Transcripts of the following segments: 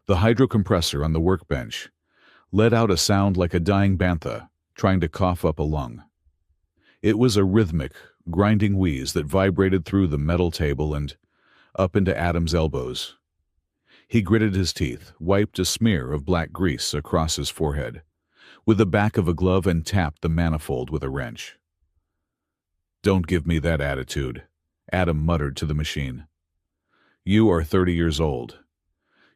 The hydrocompressor on the workbench let out a sound like a dying bantha trying to cough up a lung. It was a rhythmic, grinding wheeze that vibrated through the metal table and up into Adam's elbows. He gritted his teeth, wiped a smear of black grease across his forehead with the back of a glove and tapped the manifold with a wrench. "Don't give me that attitude," Adam muttered to the machine. "You are 30 years old.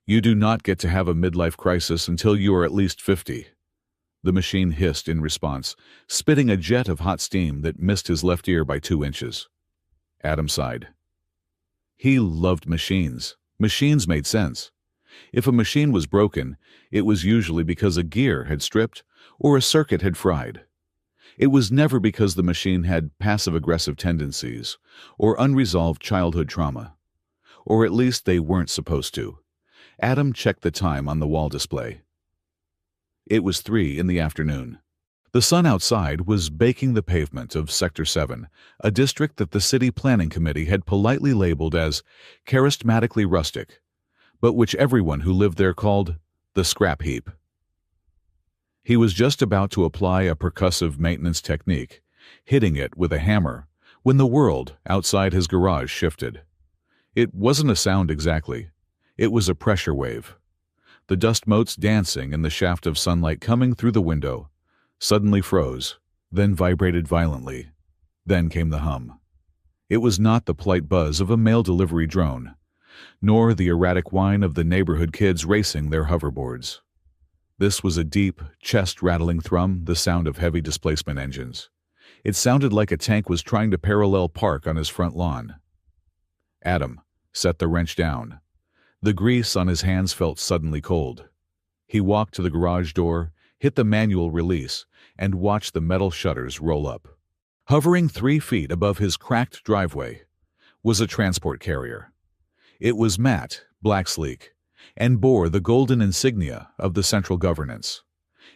You do not get to have a midlife crisis until you are at least 50. The machine hissed in response, spitting a jet of hot steam that missed his left ear by 2 inches. Adam sighed. He loved machines. Machines made sense. If a machine was broken, it was usually because a gear had stripped or a circuit had fried. It was never because the machine had passive-aggressive tendencies or unresolved childhood trauma. Or at least they weren't supposed to. Adam checked the time on the wall display. It was 3 in the afternoon. The sun outside was baking the pavement of Sector 7, a district that the City Planning Committee had politely labeled as charismatically rustic, but which everyone who lived there called the scrap heap. He was just about to apply a percussive maintenance technique, hitting it with a hammer, when the world outside his garage shifted. It wasn't a sound exactly. It was a pressure wave. The dust motes dancing in the shaft of sunlight coming through the window suddenly froze, then vibrated violently. Then came the hum. It was not the polite buzz of a mail delivery drone, nor the erratic whine of the neighborhood kids racing their hoverboards. This was a deep, chest-rattling thrum, the sound of heavy displacement engines. It sounded like a tank was trying to parallel park on his front lawn. Adam set the wrench down. The grease on his hands felt suddenly cold. He walked to the garage door, hit the manual release, and watched the metal shutters roll up. Hovering 3 feet above his cracked driveway was a transport carrier. It was matte, black sleek, and bore the golden insignia of the central governance.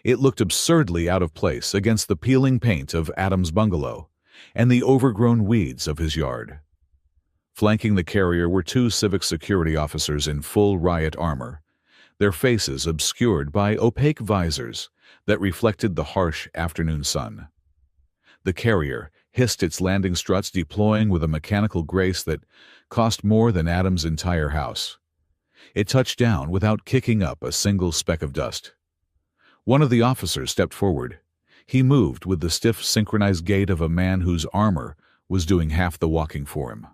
It looked absurdly out of place against the peeling paint of Adam's bungalow and the overgrown weeds of his yard. Flanking the carrier were 2 civic security officers in full riot armor, their faces obscured by opaque visors that reflected the harsh afternoon sun. The carrier hissed its landing struts, deploying with a mechanical grace that cost more than Adam's entire house. It touched down without kicking up a single speck of dust. One of the officers stepped forward. He moved with the stiff, synchronized gait of a man whose armor was doing half the walking for him.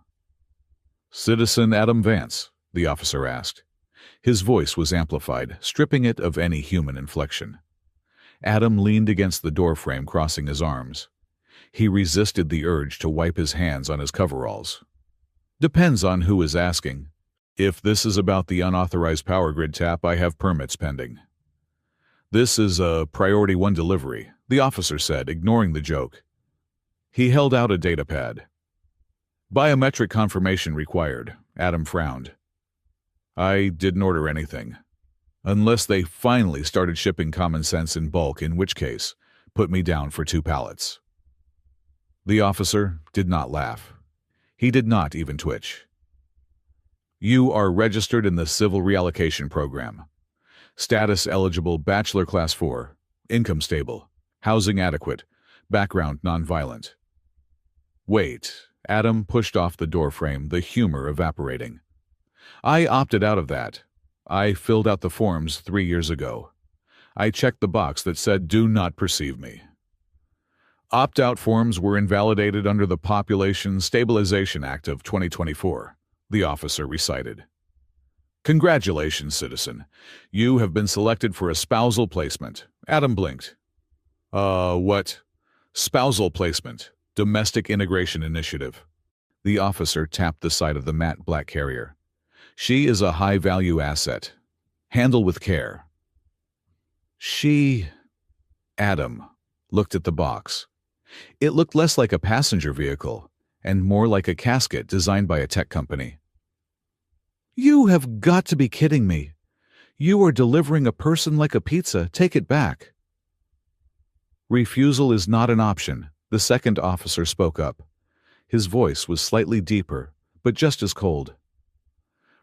"Citizen Adam Vance?" the officer asked. His voice was amplified, stripping it of any human inflection. Adam leaned against the doorframe, crossing his arms. He resisted the urge to wipe his hands on his coveralls. "Depends on who is asking. If this is about the unauthorized power grid tap, I have permits pending." "This is a Priority 1 delivery," the officer said, ignoring the joke. He held out a data pad. "Biometric confirmation required," Adam frowned. "I didn't order anything. Unless they finally started shipping common sense in bulk, in which case, put me down for 2 pallets. The officer did not laugh. He did not even twitch. "You are registered in the Civil Reallocation Program. Status eligible Bachelor Class 4. Income stable. Housing adequate. Background nonviolent." "Wait." Adam pushed off the doorframe, the humor evaporating. "I opted out of that. I filled out the forms 3 years ago. I checked the box that said, 'Do not perceive me.'" "Opt-out forms were invalidated under the Population Stabilization Act of 2024, the officer recited. "Congratulations, citizen. You have been selected for a spousal placement." Adam blinked. What?" "Spousal placement. Domestic Integration Initiative." The officer tapped the side of the matte black carrier. "She is a high-value asset. Handle with care." Adam looked at the box. It looked less like a passenger vehicle and more like a casket designed by a tech company. "You have got to be kidding me. You are delivering a person like a pizza. Take it back." "Refusal is not an option," the second officer spoke up. His voice was slightly deeper, but just as cold.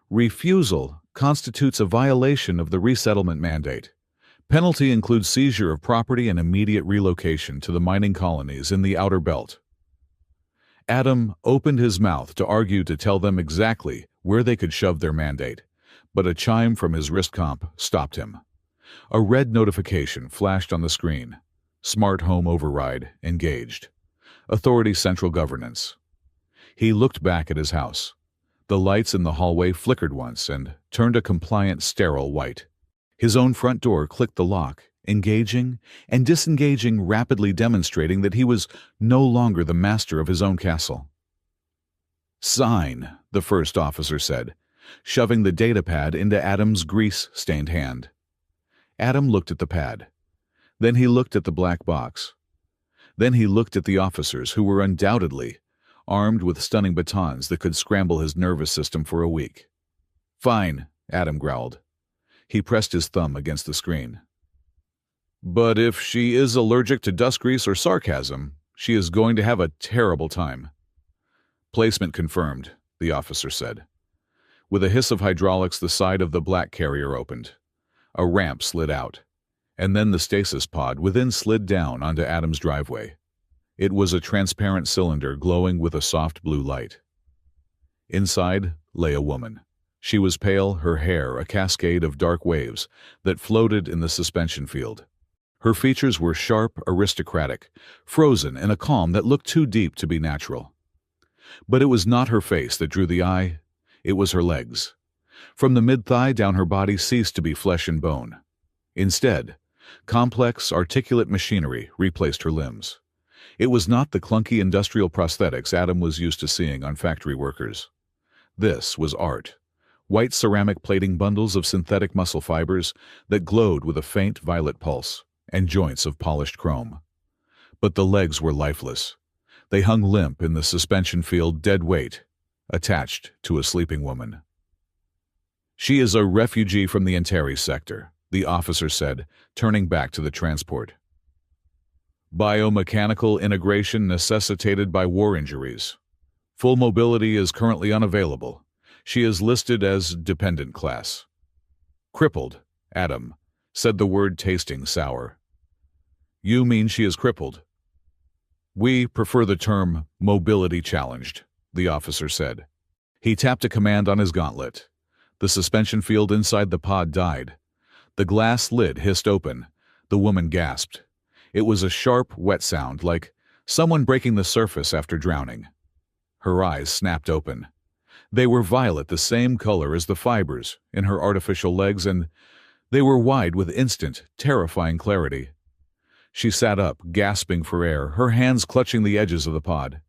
"Refusal constitutes a violation of the resettlement mandate. Penalty includes seizure of property and immediate relocation to the mining colonies in the outer belt. Adam opened his mouth to argue to tell them exactly where they could shove their mandate, but a chime from his wrist comp stopped him. A red notification flashed on the screen. Smart Home Override engaged. Authority Central Governance. He looked back at his house. The lights in the hallway flickered once and turned a compliant, sterile white. His own front door clicked the lock, engaging and disengaging, rapidly demonstrating that he was no longer the master of his own castle. "Sign," the first officer said, shoving the data pad into Adam's grease-stained hand. Adam looked at the pad. Then he looked at the black box. Then he looked at the officers who were undoubtedly armed with stunning batons that could scramble his nervous system for a week. "Fine," Adam growled. He pressed his thumb against the screen. "But if she is allergic to dust grease or sarcasm, she is going to have a terrible time." "Placement confirmed," the officer said. With a hiss of hydraulics, the side of the black carrier opened. A ramp slid out, and then the stasis pod within slid down onto Adam's driveway. It was a transparent cylinder glowing with a soft blue light. Inside lay a woman. She was pale, her hair a cascade of dark waves that floated in the suspension field. Her features were sharp, aristocratic, frozen in a calm that looked too deep to be natural. But it was not her face that drew the eye, it was her legs. From the mid-thigh down, her body ceased to be flesh and bone. Instead, complex, articulate machinery replaced her limbs. It was not the clunky industrial prosthetics Adam was used to seeing on factory workers. This was art. White ceramic plating bundles of synthetic muscle fibers that glowed with a faint violet pulse, and joints of polished chrome. But the legs were lifeless. They hung limp in the suspension field, dead weight, attached to a sleeping woman. "She is a refugee from the Antares sector," the officer said, turning back to the transport. "Biomechanical integration necessitated by war injuries. Full mobility is currently unavailable. She is listed as dependent class." "Crippled," Adam said, the word tasting sour. "You mean she is crippled?" "We prefer the term mobility challenged," the officer said. He tapped a command on his gauntlet. The suspension field inside the pod died. The glass lid hissed open. The woman gasped. It was a sharp, wet sound, like someone breaking the surface after drowning. Her eyes snapped open. They were violet, the same color as the fibers in her artificial legs, and they were wide with instant, terrifying clarity. She sat up, gasping for air, her hands clutching the edges of the pod.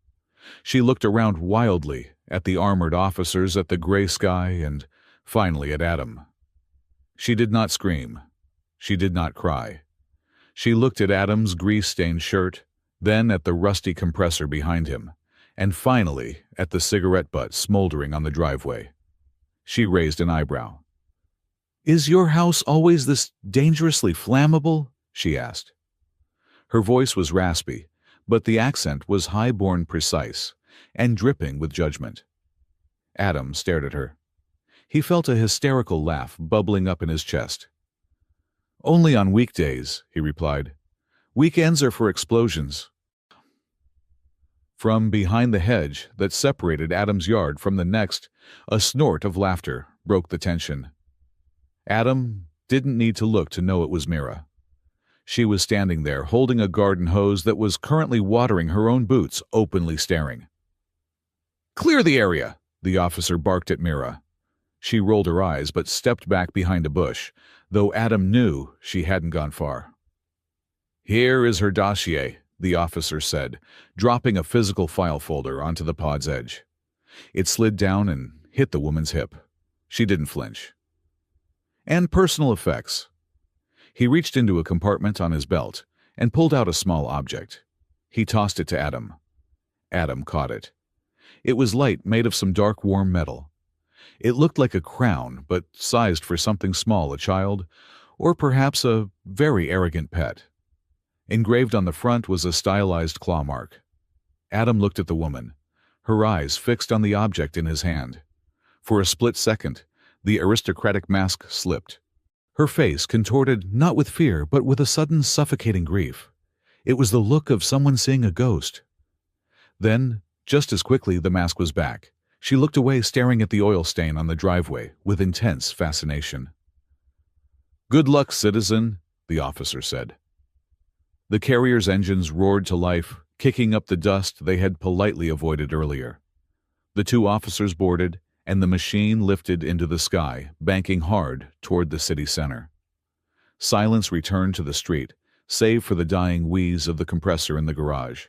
She looked around wildly, at the armored officers, at the gray sky, and finally at Adam. She did not scream. She did not cry. She looked at Adam's grease-stained shirt, then at the rusty compressor behind him, and finally at the cigarette butt smoldering on the driveway. She raised an eyebrow. "Is your house always this dangerously flammable?" she asked. Her voice was raspy, but the accent was high-born, precise, and dripping with judgment. Adam stared at her. He felt a hysterical laugh bubbling up in his chest. "Only on weekdays," he replied. "Weekends are for explosions." From behind the hedge that separated Adam's yard from the next, a snort of laughter broke the tension. Adam didn't need to look to know it was Mira. She was standing there, holding a garden hose that was currently watering her own boots, openly staring. "Clear the area!" the officer barked at Mira. She rolled her eyes but stepped back behind a bush, though Adam knew she hadn't gone far. "Here is her dossier," the officer said, dropping a physical file folder onto the pod's edge. It slid down and hit the woman's hip. She didn't flinch. "And personal effects." He reached into a compartment on his belt and pulled out a small object. He tossed it to Adam. Adam caught it. It was light, made of some dark, warm metal. It looked like a crown, but sized for something small, a child, or perhaps a very arrogant pet. Engraved on the front was a stylized claw mark. Adam looked at the woman, her eyes fixed on the object in his hand. For a split second, The aristocratic mask slipped. Her face contorted not with fear but with a sudden suffocating grief. It was the look of someone seeing a ghost. Then, just as quickly, the mask was back. She looked away, staring at the oil stain on the driveway with intense fascination. "Good luck, citizen," the officer said. The carrier's engines roared to life, kicking up the dust they had politely avoided earlier. The two officers boarded, and the machine lifted into the sky, banking hard toward the city center. Silence returned to the street, save for the dying wheeze of the compressor in the garage.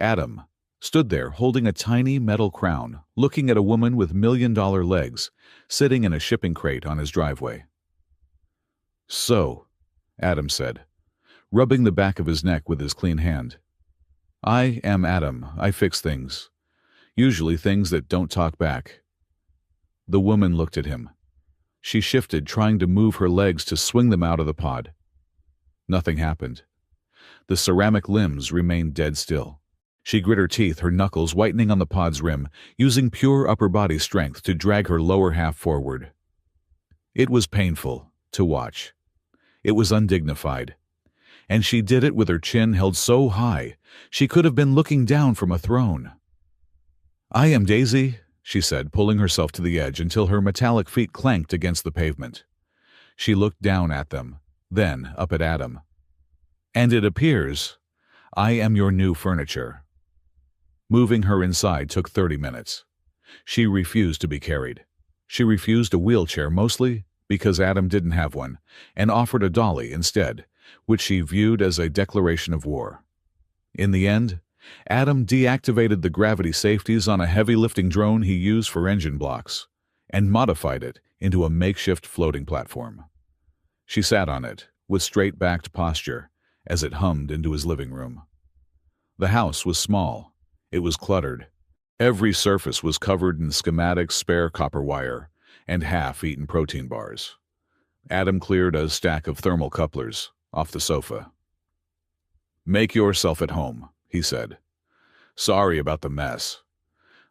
Adam stood there holding a tiny metal crown, looking at a woman with million-dollar legs, sitting in a shipping crate on his driveway. "So," Adam said, rubbing the back of his neck with his clean hand. "I am Adam. I fix things. Usually things that don't talk back." The woman looked at him. She shifted, trying to move her legs to swing them out of the pod. Nothing happened. The ceramic limbs remained dead still. She grit her teeth, her knuckles whitening on the pod's rim, using pure upper body strength to drag her lower half forward. It was painful to watch. It was undignified. And she did it with her chin held so high, she could have been looking down from a throne. "I am Daisy," she said, pulling herself to the edge until her metallic feet clanked against the pavement. She looked down at them, then up at Adam. "And it appears I am your new furniture." Moving her inside took 30 minutes. She refused to be carried. She refused a wheelchair, mostly because Adam didn't have one, and offered a dolly instead, which she viewed as a declaration of war. In the end, Adam deactivated the gravity safeties on a heavy-lifting drone he used for engine blocks, and modified it into a makeshift floating platform. She sat on it, with straight-backed posture, as it hummed into his living room. The house was small. It was cluttered. Every surface was covered in schematic spare copper wire and half-eaten protein bars. Adam cleared a stack of thermal couplers off the sofa. "Make yourself at home," he said. "Sorry about the mess.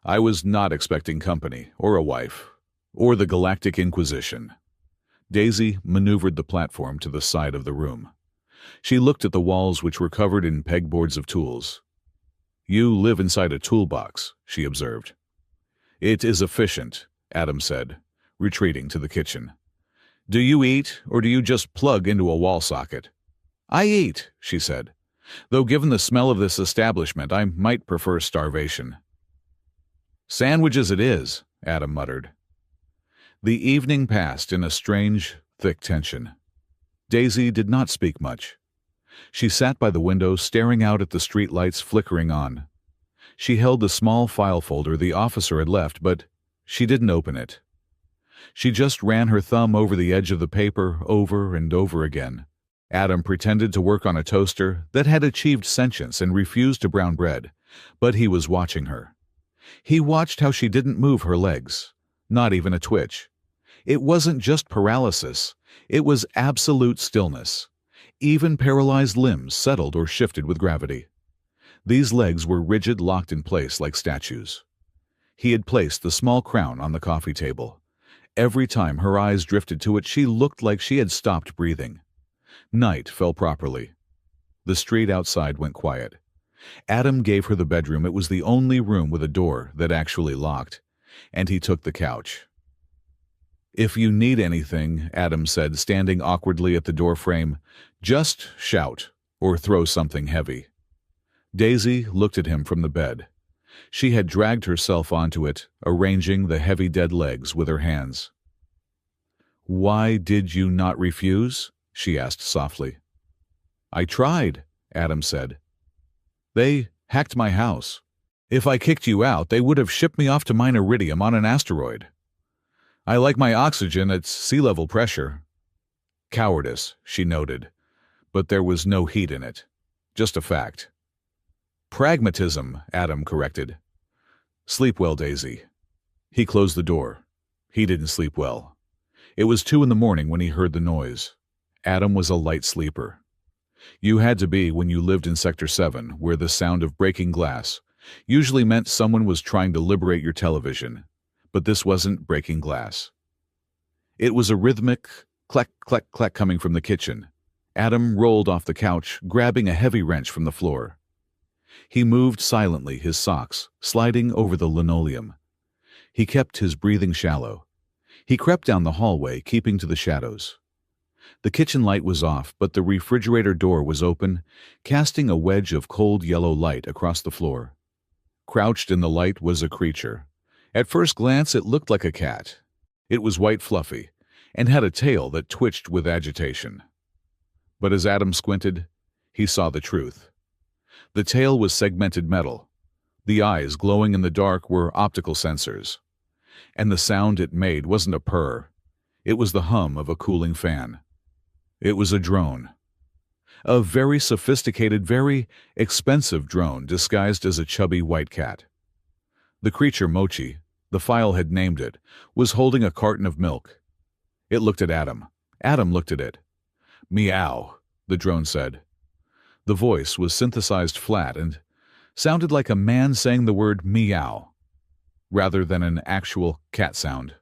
I was not expecting company, or a wife, or the Galactic Inquisition." Daisy maneuvered the platform to the side of the room. She looked at the walls, which were covered in pegboards of tools. "You live inside a toolbox," she observed. "It is efficient," Adam said, retreating to the kitchen. "Do you eat, or do you just plug into a wall socket?" "I eat," she said, "though given the smell of this establishment, I might prefer starvation." "Sandwiches it is," Adam muttered. The evening passed in a strange, thick tension. Daisy did not speak much. She sat by the window, staring out at the street lights flickering on. She held the small file folder the officer had left, but she didn't open it. She just ran her thumb over the edge of the paper over and over again. Adam pretended to work on a toaster that had achieved sentience and refused to brown bread, but he was watching her. He watched how she didn't move her legs, not even a twitch. It wasn't just paralysis, it was absolute stillness. Even paralyzed limbs settled or shifted with gravity. These legs were rigid, locked in place like statues. He had placed the small crown on the coffee table. Every time her eyes drifted to it, she looked like she had stopped breathing. Night fell properly. The street outside went quiet. Adam gave her the bedroom. It was the only room with a door that actually locked, and he took the couch. "If you need anything," Adam said, standing awkwardly at the doorframe, "just shout or throw something heavy." Daisy looked at him from the bed. She had dragged herself onto it, arranging the heavy dead legs with her hands. "Why did you not refuse?" she asked softly. "I tried," Adam said. "They hacked my house. If I kicked you out, they would have shipped me off to mine iridium on an asteroid. I like my oxygen at sea-level pressure." "Cowardice," she noted, but there was no heat in it. Just a fact. "Pragmatism," Adam corrected. "Sleep well, Daisy." He closed the door. He didn't sleep well. It was 2 a.m. when he heard the noise. Adam was a light sleeper. You had to be when you lived in Sector 7, where the sound of breaking glass usually meant someone was trying to liberate your television. But this wasn't breaking glass. It was a rhythmic clack, clack, clack coming from the kitchen. Adam rolled off the couch, grabbing a heavy wrench from the floor. He moved silently, his socks sliding over the linoleum. He kept his breathing shallow. He crept down the hallway, keeping to the shadows. The kitchen light was off, but the refrigerator door was open, casting a wedge of cold yellow light across the floor. Crouched in the light was a creature. At first glance, it looked like a cat. It was white fluffy, and had a tail that twitched with agitation. But as Adam squinted, he saw the truth. The tail was segmented metal. The eyes, glowing in the dark, were optical sensors. And the sound it made wasn't a purr. It was the hum of a cooling fan. It was a drone. A very sophisticated, very expensive drone disguised as a chubby white cat. The creature, Mochi, the file had named it, was holding a carton of milk. It looked at Adam. Adam looked at it. "Meow," the drone said. The voice was synthesized flat and sounded like a man saying the word meow, rather than an actual cat sound.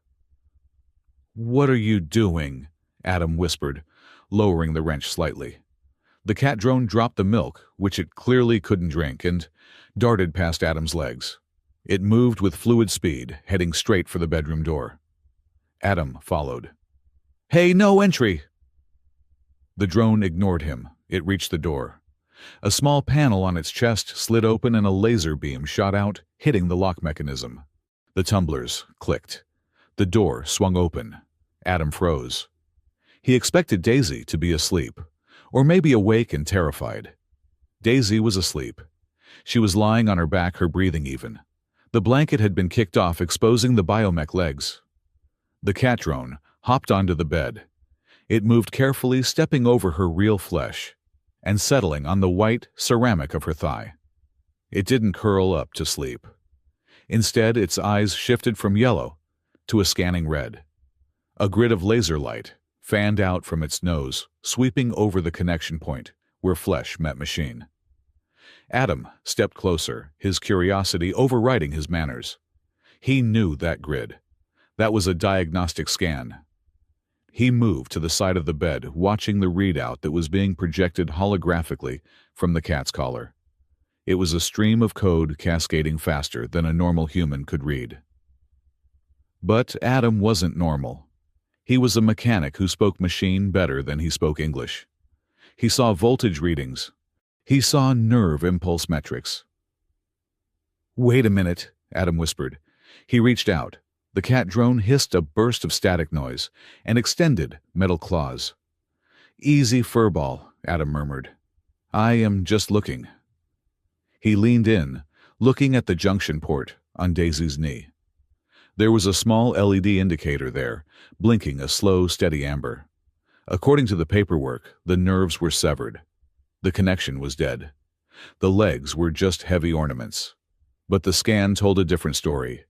"What are you doing?" Adam whispered, lowering the wrench slightly. The cat drone dropped the milk, which it clearly couldn't drink, and darted past Adam's legs. It moved with fluid speed, heading straight for the bedroom door. Adam followed. "Hey, no entry!" The drone ignored him. It reached the door. A small panel on its chest slid open and a laser beam shot out, hitting the lock mechanism. The tumblers clicked. The door swung open. Adam froze. He expected Daisy to be asleep, or maybe awake and terrified. Daisy was asleep. She was lying on her back, her breathing even. The blanket had been kicked off, exposing the biomech legs. The cat drone hopped onto the bed. It moved carefully, stepping over her real flesh and settling on the white ceramic of her thigh. It didn't curl up to sleep. Instead, its eyes shifted from yellow to a scanning red. A grid of laser light fanned out from its nose, sweeping over the connection point where flesh met machine. Adam stepped closer, his curiosity overriding his manners. He knew that grid. That was a diagnostic scan. He moved to the side of the bed, watching the readout that was being projected holographically from the cat's collar. It was a stream of code cascading faster than a normal human could read. But Adam wasn't normal. He was a mechanic who spoke machine better than he spoke English. He saw voltage readings. He saw nerve impulse metrics. "Wait a minute," Adam whispered. He reached out. The cat drone hissed a burst of static noise and extended metal claws. "Easy furball," Adam murmured. "I am just looking." He leaned in, looking at the junction port on Daisy's knee. There was a small LED indicator there, blinking a slow, steady amber. According to the paperwork, the nerves were severed. The connection was dead. The legs were just heavy ornaments. But the scan told a different story.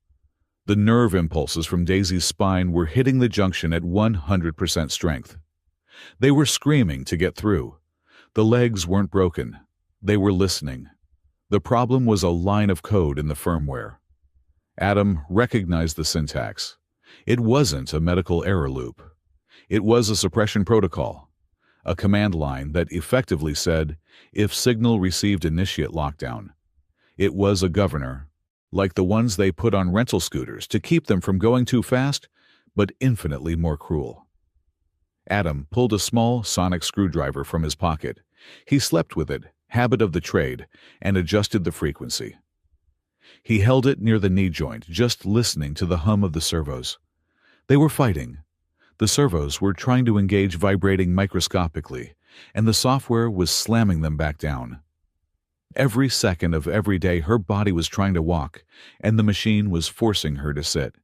The nerve impulses from Daisy's spine were hitting the junction at 100% strength. They were screaming to get through. The legs weren't broken. They were listening. The problem was a line of code in the firmware. Adam recognized the syntax. It wasn't a medical error loop. It was a suppression protocol, a command line that effectively said, if signal received initiate lockdown. It was a governor, like the ones they put on rental scooters to keep them from going too fast, but infinitely more cruel. Adam pulled a small sonic screwdriver from his pocket. He slept with it, habit of the trade, and adjusted the frequency. He held it near the knee joint, just listening to the hum of the servos. They were fighting. The servos were trying to engage, vibrating microscopically, and the software was slamming them back down. Every second of every day her body was trying to walk, and the machine was forcing her to sit.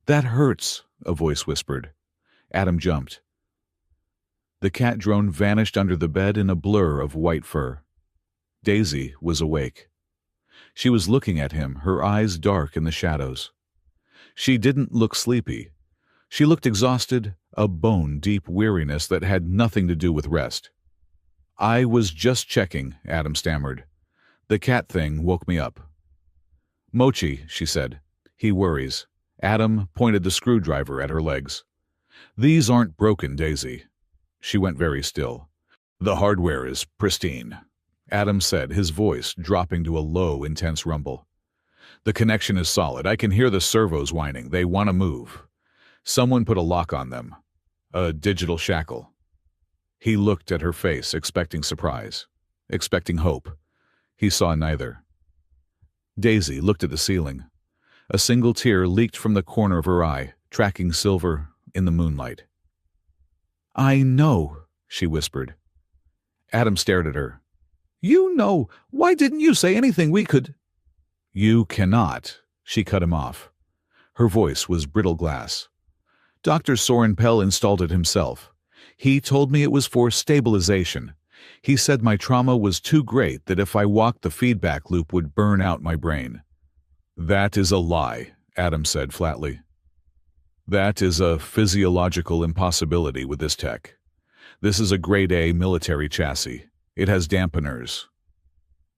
"That hurts," a voice whispered. Adam jumped. The cat drone vanished under the bed in a blur of white fur. Daisy was awake. She was looking at him, her eyes dark in the shadows. She didn't look sleepy. She looked exhausted, a bone-deep weariness that had nothing to do with rest. "I was just checking," Adam stammered. "The cat thing woke me up." "Mochi," she said. "He worries." Adam pointed the screwdriver at her legs. "These aren't broken, Daisy." She went very still. "The hardware is pristine," Adam said, his voice dropping to a low, intense rumble. "The connection is solid. I can hear the servos whining. They want to move. Someone put a lock on them. A digital shackle." He looked at her face, expecting surprise, expecting hope. He saw neither. Daisy looked at the ceiling. A single tear leaked from the corner of her eye, tracking silver in the moonlight. "I know," she whispered. Adam stared at her. "You know. Why didn't you say anything we could—" "You cannot," she cut him off. Her voice was brittle glass. "Dr. Soren Pell installed it himself. He told me it was for stabilization. He said my trauma was too great that if I walked the feedback loop would burn out my brain." "That is a lie," Adam said flatly. "That is a physiological impossibility with this tech. This is a grade A military chassis. It has dampeners."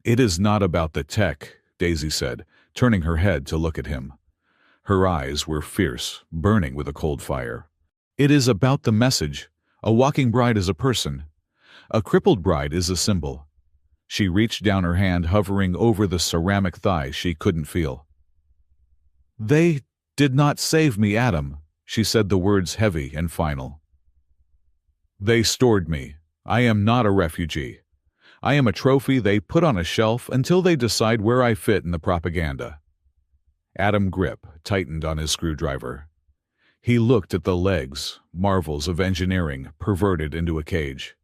"It is not about the tech," Daisy said, turning her head to look at him. Her eyes were fierce, burning with a cold fire. "It is about the message. A walking bride is a person. A crippled bride is a symbol." She reached down her hand, hovering over the ceramic thigh she couldn't feel. "They did not save me, Adam," she said, the words heavy and final. "They stored me. I am not a refugee. I am a trophy they put on a shelf until they decide where I fit in the propaganda." Adam's grip tightened on his screwdriver. He looked at the legs, marvels of engineering perverted into a cage.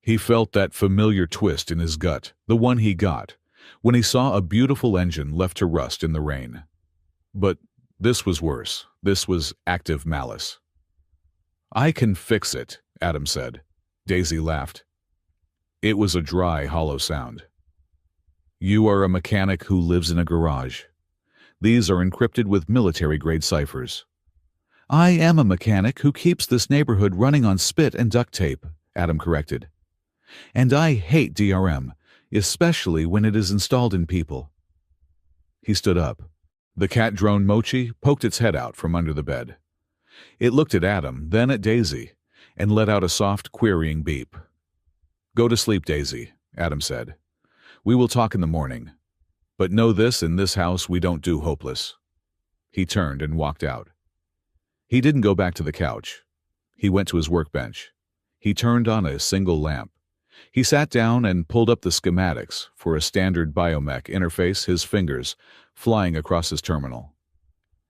He felt that familiar twist in his gut, the one he got, when he saw a beautiful engine left to rust in the rain. But this was worse. This was active malice. "I can fix it," Adam said. Daisy laughed. It was a dry, hollow sound. "You are a mechanic who lives in a garage. These are encrypted with military-grade ciphers." "I am a mechanic who keeps this neighborhood running on spit and duct tape," Adam corrected. "And I hate DRM, especially when it is installed in people." He stood up. The cat drone Mochi poked its head out from under the bed. It looked at Adam, then at Daisy, and let out a soft, querying beep. "Go to sleep, Daisy," Adam said. "We will talk in the morning. But know this, in this house we don't do hopeless." He turned and walked out. He didn't go back to the couch. He went to his workbench. He turned on a single lamp. He sat down and pulled up the schematics for a standard biomech interface, his fingers flying across his terminal.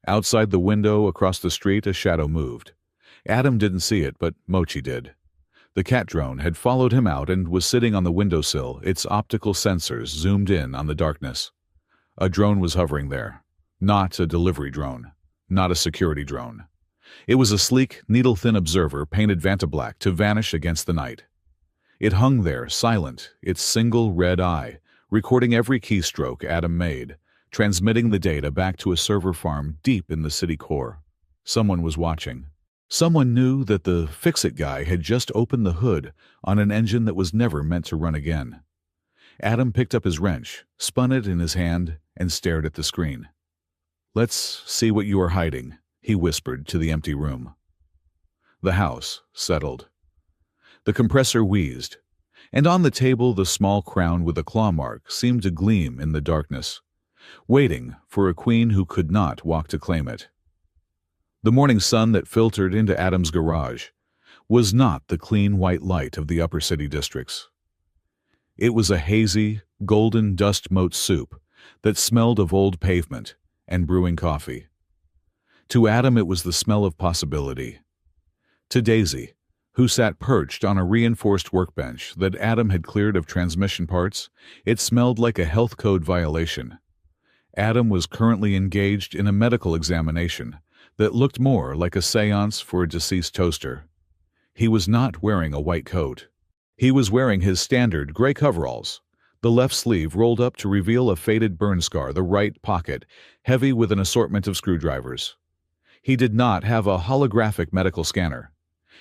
Outside the window across the street, a shadow moved. Adam didn't see it, but Mochi did. The cat drone had followed him out and was sitting on the windowsill, its optical sensors zoomed in on the darkness. A drone was hovering there. Not a delivery drone. Not a security drone. It was a sleek, needle-thin observer painted vantablack to vanish against the night. It hung there, silent, its single red eye, recording every keystroke Adam made, transmitting the data back to a server farm deep in the city core. Someone was watching. Someone knew that the fix-it guy had just opened the hood on an engine that was never meant to run again. Adam picked up his wrench, spun it in his hand, and stared at the screen. "Let's see what you are hiding," he whispered to the empty room. The house settled. The compressor wheezed, and on the table the small crown with a claw mark seemed to gleam in the darkness, waiting for a queen who could not walk to claim it. The morning sun that filtered into Adam's garage was not the clean white light of the upper city districts. It was a hazy, golden dust mote soup that smelled of old pavement and brewing coffee. To Adam it was the smell of possibility. To Daisy, who sat perched on a reinforced workbench that Adam had cleared of transmission parts, it smelled like a health code violation. Adam was currently engaged in a medical examination that looked more like a seance for a deceased toaster. He was not wearing a white coat. He was wearing his standard gray coveralls, the left sleeve rolled up to reveal a faded burn scar, the right pocket heavy with an assortment of screwdrivers. He did not have a holographic medical scanner.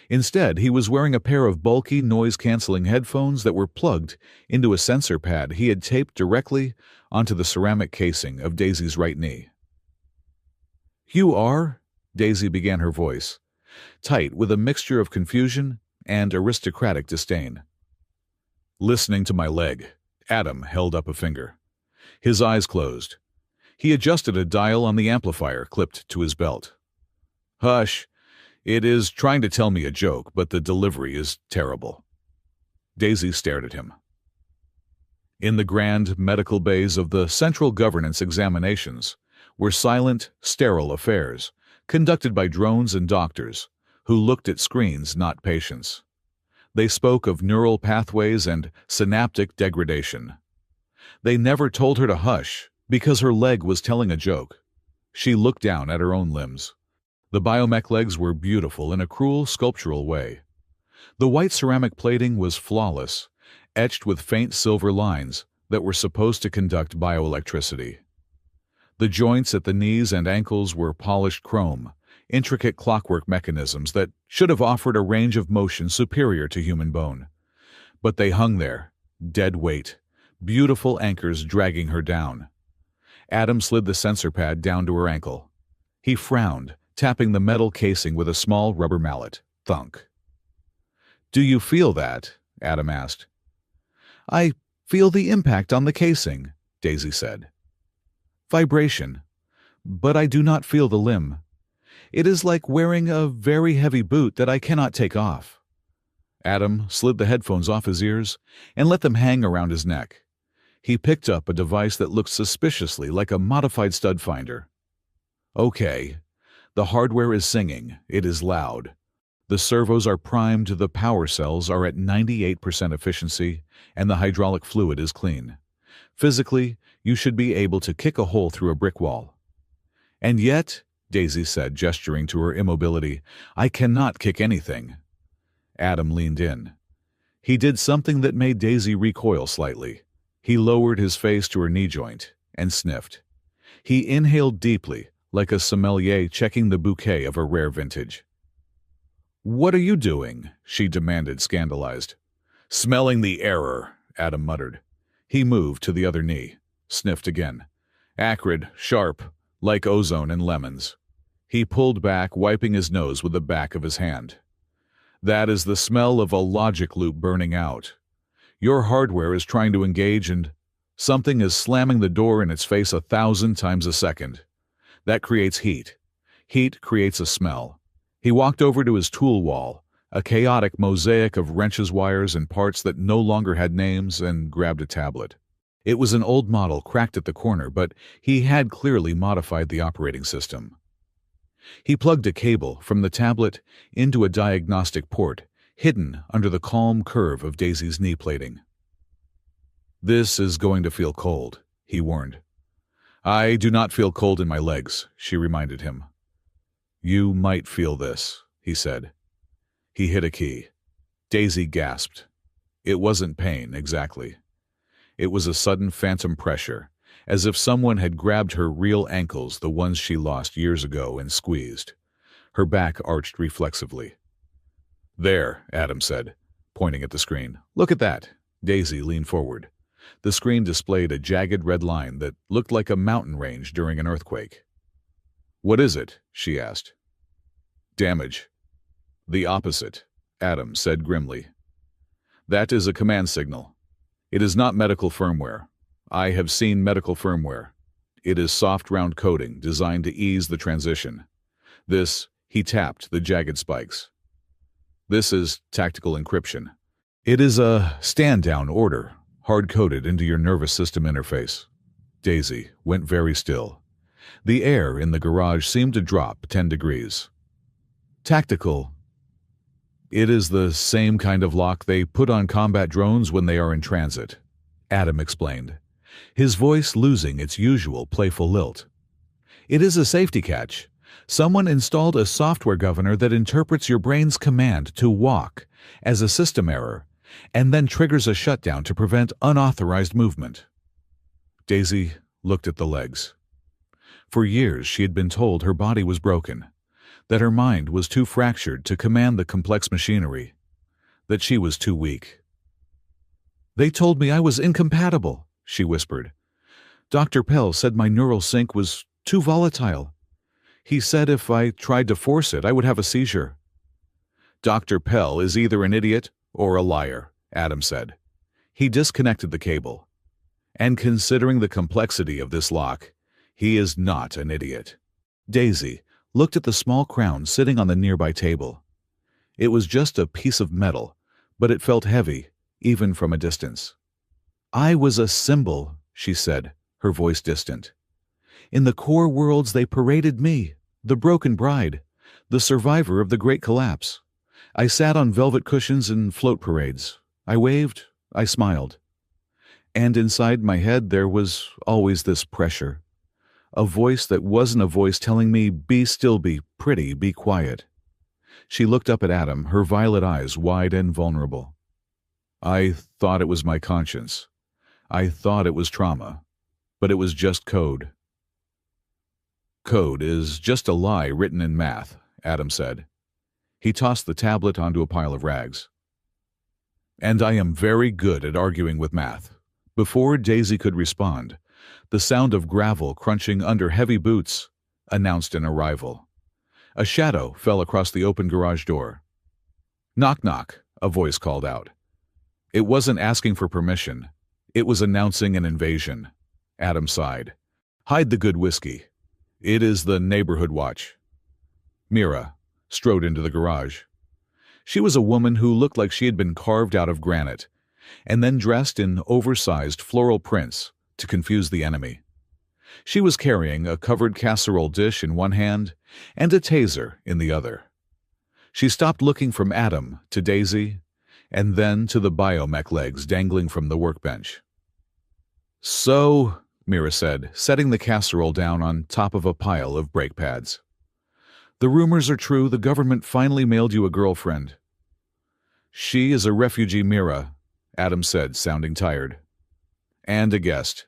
Instead, he was wearing a pair of bulky, noise-canceling headphones that were plugged into a sensor pad he had taped directly onto the ceramic casing of Daisy's right knee. "You are?" Daisy began her voice, tight with a mixture of confusion and aristocratic disdain. Listening to my leg, Adam held up a finger. His eyes closed. He adjusted a dial on the amplifier clipped to his belt. Hush, it is trying to tell me a joke, but the delivery is terrible. Daisy stared at him. In the grand medical bays of the Central Governance examinations were silent, sterile affairs, conducted by drones and doctors, who looked at screens, not patients. They spoke of neural pathways and synaptic degradation. They never told her to hush, because her leg was telling a joke. She looked down at her own limbs. The biomech legs were beautiful in a cruel, sculptural way. The white ceramic plating was flawless, etched with faint silver lines that were supposed to conduct bioelectricity. The joints at the knees and ankles were polished chrome, intricate clockwork mechanisms that should have offered a range of motion superior to human bone. But they hung there, dead weight, beautiful anchors dragging her down. Adam slid the sensor pad down to her ankle. He frowned, tapping the metal casing with a small rubber mallet. Thunk. "Do you feel that?" Adam asked. "I feel the impact on the casing," Daisy said. "Vibration. But I do not feel the limb. It is like wearing a very heavy boot that I cannot take off." Adam slid the headphones off his ears and let them hang around his neck. He picked up a device that looked suspiciously like a modified stud finder. "Okay. The hardware is singing. It is loud. The servos are primed, the power cells are at 98% efficiency, and the hydraulic fluid is clean. Physically, you should be able to kick a hole through a brick wall." "And yet," Daisy said, gesturing to her immobility, "I cannot kick anything." Adam leaned in. He did something that made Daisy recoil slightly. He lowered his face to her knee joint and sniffed. He inhaled deeply, like a sommelier checking the bouquet of a rare vintage. "What are you doing?" she demanded, scandalized. "Smelling the error," Adam muttered. He moved to the other knee, sniffed again. Acrid, sharp, like ozone and lemons. He pulled back, wiping his nose with the back of his hand. "That is the smell of a logic loop burning out. Your hardware is trying to engage and something is slamming the door in its face 1,000 times a second. That creates heat. Heat creates a smell." He walked over to his tool wall, a chaotic mosaic of wrenches, wires, and parts that no longer had names, and grabbed a tablet. It was an old model cracked at the corner, but he had clearly modified the operating system. He plugged a cable from the tablet into a diagnostic port, hidden under the calm curve of Daisy's knee plating. "This is going to feel cold," he warned. "I do not feel cold in my legs," she reminded him. "You might feel this," he said. He hit a key. Daisy gasped. It wasn't pain, exactly. It was a sudden phantom pressure, as if someone had grabbed her real ankles, the ones she lost years ago, and squeezed. Her back arched reflexively. "There," Adam said, pointing at the screen. "Look at that." Daisy leaned forward. The screen displayed a jagged red line that looked like a mountain range during an earthquake. "What is it?" she asked. "Damage." "The opposite," Adam said grimly. "That is a command signal. It is not medical firmware. I have seen medical firmware. It is soft round coding designed to ease the transition. This," he tapped the jagged spikes. "This is tactical encryption. It is a stand-down order, hard-coded into your nervous system interface." Daisy went very still. The air in the garage seemed to drop 10 degrees. "Tactical. It is the same kind of lock they put on combat drones when they are in transit," Adam explained, his voice losing its usual playful lilt. "It is a safety catch. Someone installed a software governor that interprets your brain's command to walk as a system error, and then triggers a shutdown to prevent unauthorized movement." Daisy looked at the legs. For years she had been told her body was broken, that her mind was too fractured to command the complex machinery, that she was too weak. "They told me I was incompatible," she whispered. "Dr. Pell said my neural sync was too volatile. He said if I tried to force it, I would have a seizure. Dr. Pell is either an idiot or a liar, Adam said. He disconnected the cable. And considering the complexity of this lock, he is not an idiot. Daisy looked at the small crown sitting on the nearby table. It was just a piece of metal, but it felt heavy, even from a distance. I was a symbol, she said, her voice distant. In the core worlds they paraded me, the broken bride, the survivor of the Great Collapse. I sat on velvet cushions in float parades. I waved, I smiled. And inside my head there was always this pressure. A voice that wasn't a voice telling me, be still, be pretty, be quiet. She looked up at Adam, her violet eyes wide and vulnerable. I thought it was my conscience. I thought it was trauma. But it was just code. Code is just a lie written in math, Adam said. He tossed the tablet onto a pile of rags. And I am very good at arguing with math. Before Daisy could respond, the sound of gravel crunching under heavy boots announced an arrival. A shadow fell across the open garage door. Knock, knock, a voice called out. It wasn't asking for permission. It was announcing an invasion. Adam sighed. Hide the good whiskey. It is the neighborhood watch. Mira strode into the garage. She was a woman who looked like she had been carved out of granite, and then dressed in oversized floral prints to confuse the enemy. She was carrying a covered casserole dish in one hand and a taser in the other. She stopped looking from Adam to Daisy, and then to the biomech legs dangling from the workbench. So, Mira said, setting the casserole down on top of a pile of brake pads. The rumors are true. The government finally mailed you a girlfriend. She is a refugee, Mira, Adam said, sounding tired. And a guest.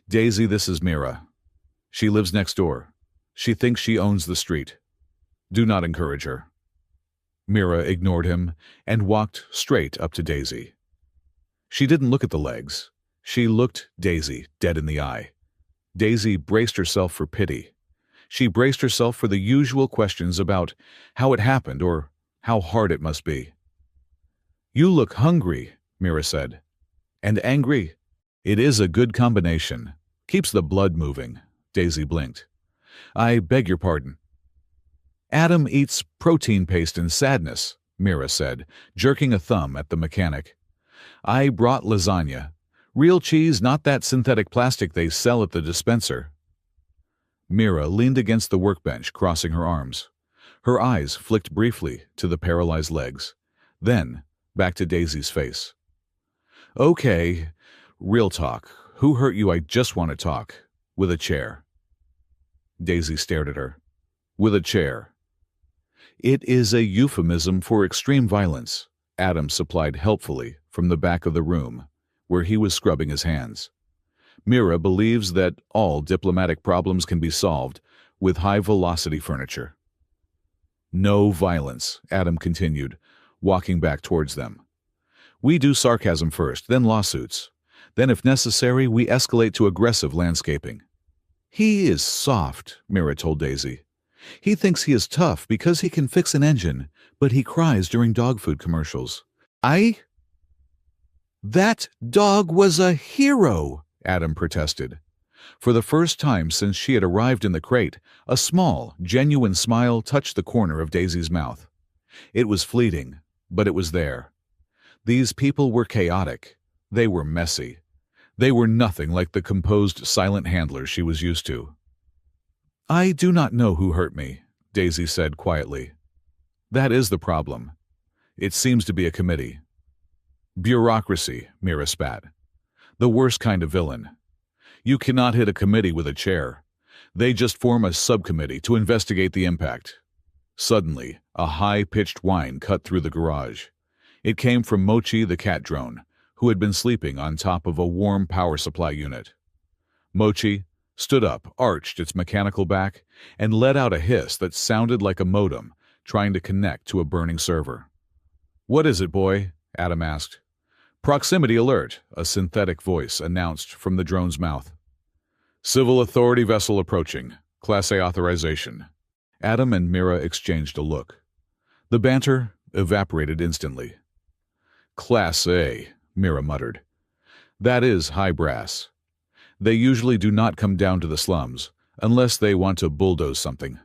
Daisy, this is Mira. She lives next door. She thinks she owns the street. Do not encourage her. Mira ignored him and walked straight up to Daisy. She didn't look at the legs. She looked Daisy dead in the eye. Daisy braced herself for pity. She braced herself for the usual questions about how it happened or how hard it must be. You look hungry, Mira said. And angry. It is a good combination. Keeps the blood moving. Daisy blinked. I beg your pardon. Adam eats protein paste in sadness, Mira said, jerking a thumb at the mechanic. I brought lasagna. Real cheese, not that synthetic plastic they sell at the dispenser. Mira leaned against the workbench, crossing her arms. Her eyes flicked briefly to the paralyzed legs, then back to Daisy's face. Okay, real talk. Who hurt you? I just want to talk. With a chair. Daisy stared at her. With a chair. It is a euphemism for extreme violence, Adam supplied helpfully from the back of the room, where he was scrubbing his hands. Mira believes that all diplomatic problems can be solved with high-velocity furniture. No violence, Adam continued, walking back towards them. We do sarcasm first, then lawsuits. Then, if necessary, we escalate to aggressive landscaping. He is soft, Mira told Daisy. He thinks he is tough because he can fix an engine, but he cries during dog food commercials. That dog was a hero, Adam protested. For the first time since she had arrived in the crate, a small, genuine smile touched the corner of Daisy's mouth. It was fleeting, but it was there. These people were chaotic. They were messy. They were nothing like the composed, silent handlers she was used to. I do not know who hurt me, Daisy said quietly. That is the problem. It seems to be a committee. Bureaucracy, Mira spat. The worst kind of villain. You cannot hit a committee with a chair. They just form a subcommittee to investigate the impact. Suddenly, a high-pitched whine cut through the garage. It came from Mochi the cat drone, who had been sleeping on top of a warm power supply unit. Mochi stood up, arched its mechanical back, and let out a hiss that sounded like a modem trying to connect to a burning server. What is it, boy? Adam asked. Proximity alert, a synthetic voice announced from the drone's mouth. Civil authority vessel approaching. Class A authorization. Adam and Mira exchanged a look. The banter evaporated instantly. "Class A," Mira muttered. "That is high brass. They usually do not come down to the slums, unless they want to bulldoze something."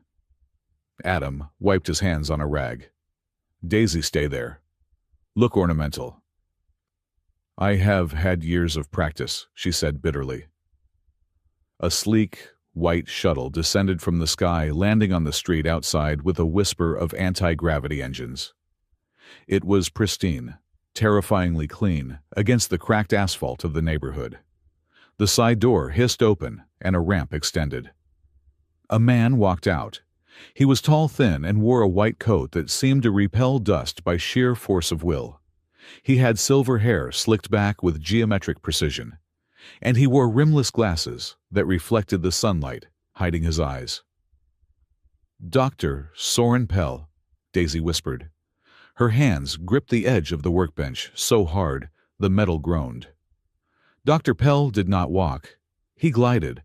Adam wiped his hands on a rag. "Daisy, stay there. Look ornamental." "I have had years of practice," she said bitterly. A sleek, white shuttle descended from the sky, landing on the street outside with a whisper of anti-gravity engines. It was pristine, terrifyingly clean, against the cracked asphalt of the neighborhood. The side door hissed open and a ramp extended. A man walked out. He was tall, thin, and wore a white coat that seemed to repel dust by sheer force of will. He had silver hair slicked back with geometric precision, and he wore rimless glasses that reflected the sunlight, hiding his eyes. "Dr. Soren Pell," Daisy whispered. Her hands gripped the edge of the workbench so hard the metal groaned. Dr. Pell did not walk. He glided.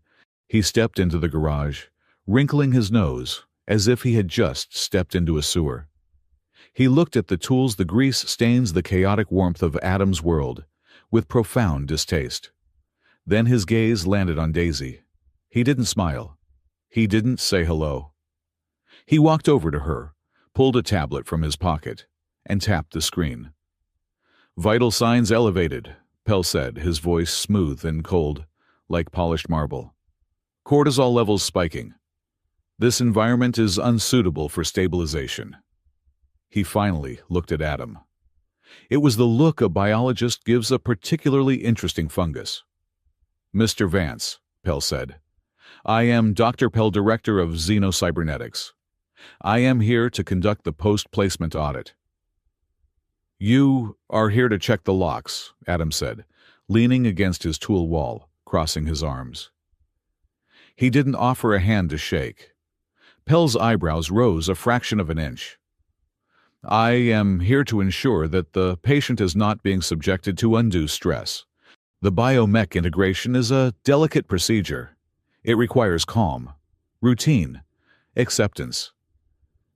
He stepped into the garage, wrinkling his nose as if he had just stepped into a sewer. He looked at the tools, the grease stains, the chaotic warmth of Adam's world, with profound distaste. Then his gaze landed on Daisy. He didn't smile. He didn't say hello. He walked over to her, pulled a tablet from his pocket, and tapped the screen. "Vital signs elevated," Pell said, his voice smooth and cold, like polished marble. "Cortisol levels spiking. This environment is unsuitable for stabilization." He finally looked at Adam. It was the look a biologist gives a particularly interesting fungus. "Mr. Vance," Pell said, "I am Dr. Pell, Director of Xenocybernetics. I am here to conduct the post-placement audit." "You are here to check the locks," Adam said, leaning against his tool wall, crossing his arms. He didn't offer a hand to shake. Pell's eyebrows rose a fraction of an inch. "I am here to ensure that the patient is not being subjected to undue stress. The biomech integration is a delicate procedure. It requires calm, routine, acceptance."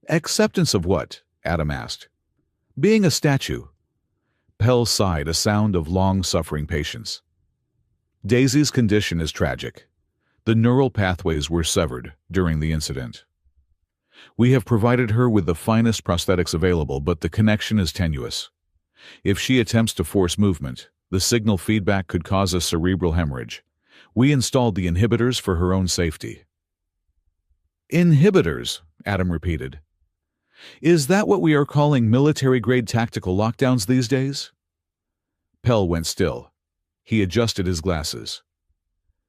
"Acceptance of what?" Adam asked. "Being a statue." Pell sighed, a sound of long-suffering patience. "Daisy's condition is tragic. The neural pathways were severed during the incident. We have provided her with the finest prosthetics available, but the connection is tenuous. If she attempts to force movement, the signal feedback could cause a cerebral hemorrhage. We installed the inhibitors for her own safety." "Inhibitors," Adam repeated. "Is that what we are calling military-grade tactical lockdowns these days?" Pell went still. He adjusted his glasses.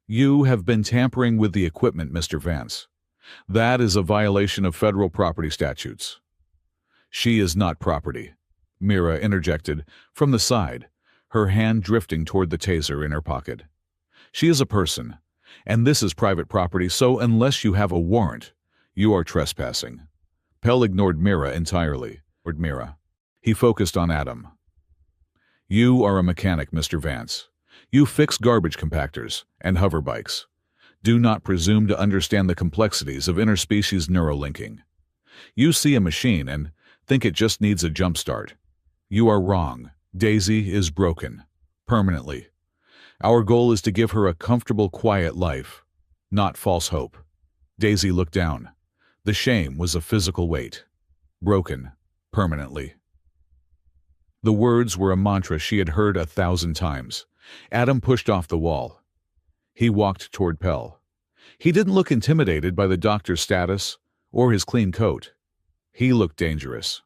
"You have been tampering with the equipment, Mr. Vance. That is a violation of federal property statutes." "She is not property," Mira interjected from the side, her hand drifting toward the taser in her pocket. "She is a person, and this is private property, so unless you have a warrant, you are trespassing." Pell ignored Mira entirely. He focused on Adam. "You are a mechanic, Mr. Vance. You fix garbage compactors and hover bikes. Do not presume to understand the complexities of interspecies neurolinking. You see a machine and think it just needs a jump start. You are wrong. Daisy is broken. Permanently. Our goal is to give her a comfortable, quiet life, not false hope." Daisy looked down. The shame was a physical weight. Broken. Permanently. The words were a mantra she had heard 1,000 times. Adam pushed off the wall. He walked toward Pell. He didn't look intimidated by the doctor's status or his clean coat. He looked dangerous.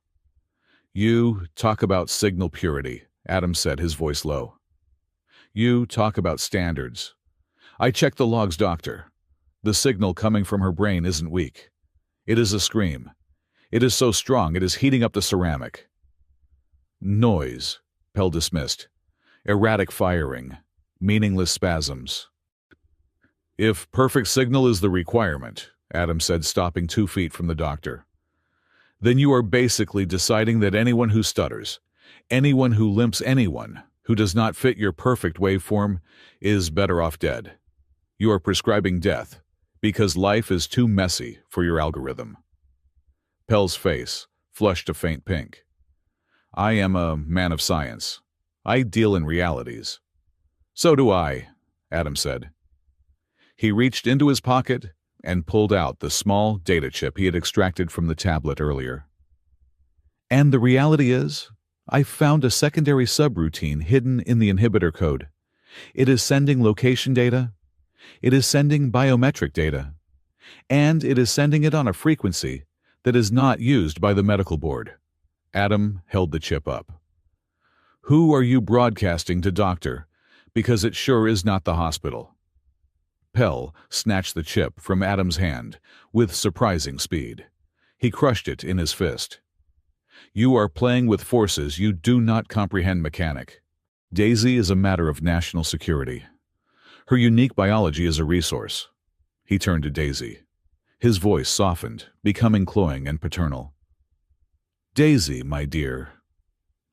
"You talk about signal purity," Adam said, his voice low. "You talk about standards. I checked the logs, doctor. The signal coming from her brain isn't weak. It is a scream. It is so strong it is heating up the ceramic." "Noise," Pell dismissed. "Erratic firing. Meaningless spasms." "If perfect signal is the requirement," Adam said, stopping 2 feet from the doctor, "then you are basically deciding that anyone who stutters, anyone who limps, anyone who does not fit your perfect waveform is better off dead. You are prescribing death because life is too messy for your algorithm." Pell's face flushed a faint pink. I am a man of science. I deal in realities. So do I, Adam said. He reached into his pocket and pulled out the small data chip he had extracted from the tablet earlier. And the reality is, I found a secondary subroutine hidden in the inhibitor code. It is sending location data, it is sending biometric data, and it is sending it on a frequency that is not used by the medical board. Adam held the chip up. Who are you broadcasting to, doctor? Because it sure is not the hospital. Pell snatched the chip from Adam's hand with surprising speed. He crushed it in his fist. You are playing with forces you do not comprehend, mechanic. Daisy is a matter of national security. Her unique biology is a resource. He turned to Daisy. His voice softened, becoming cloying and paternal. Daisy, my dear,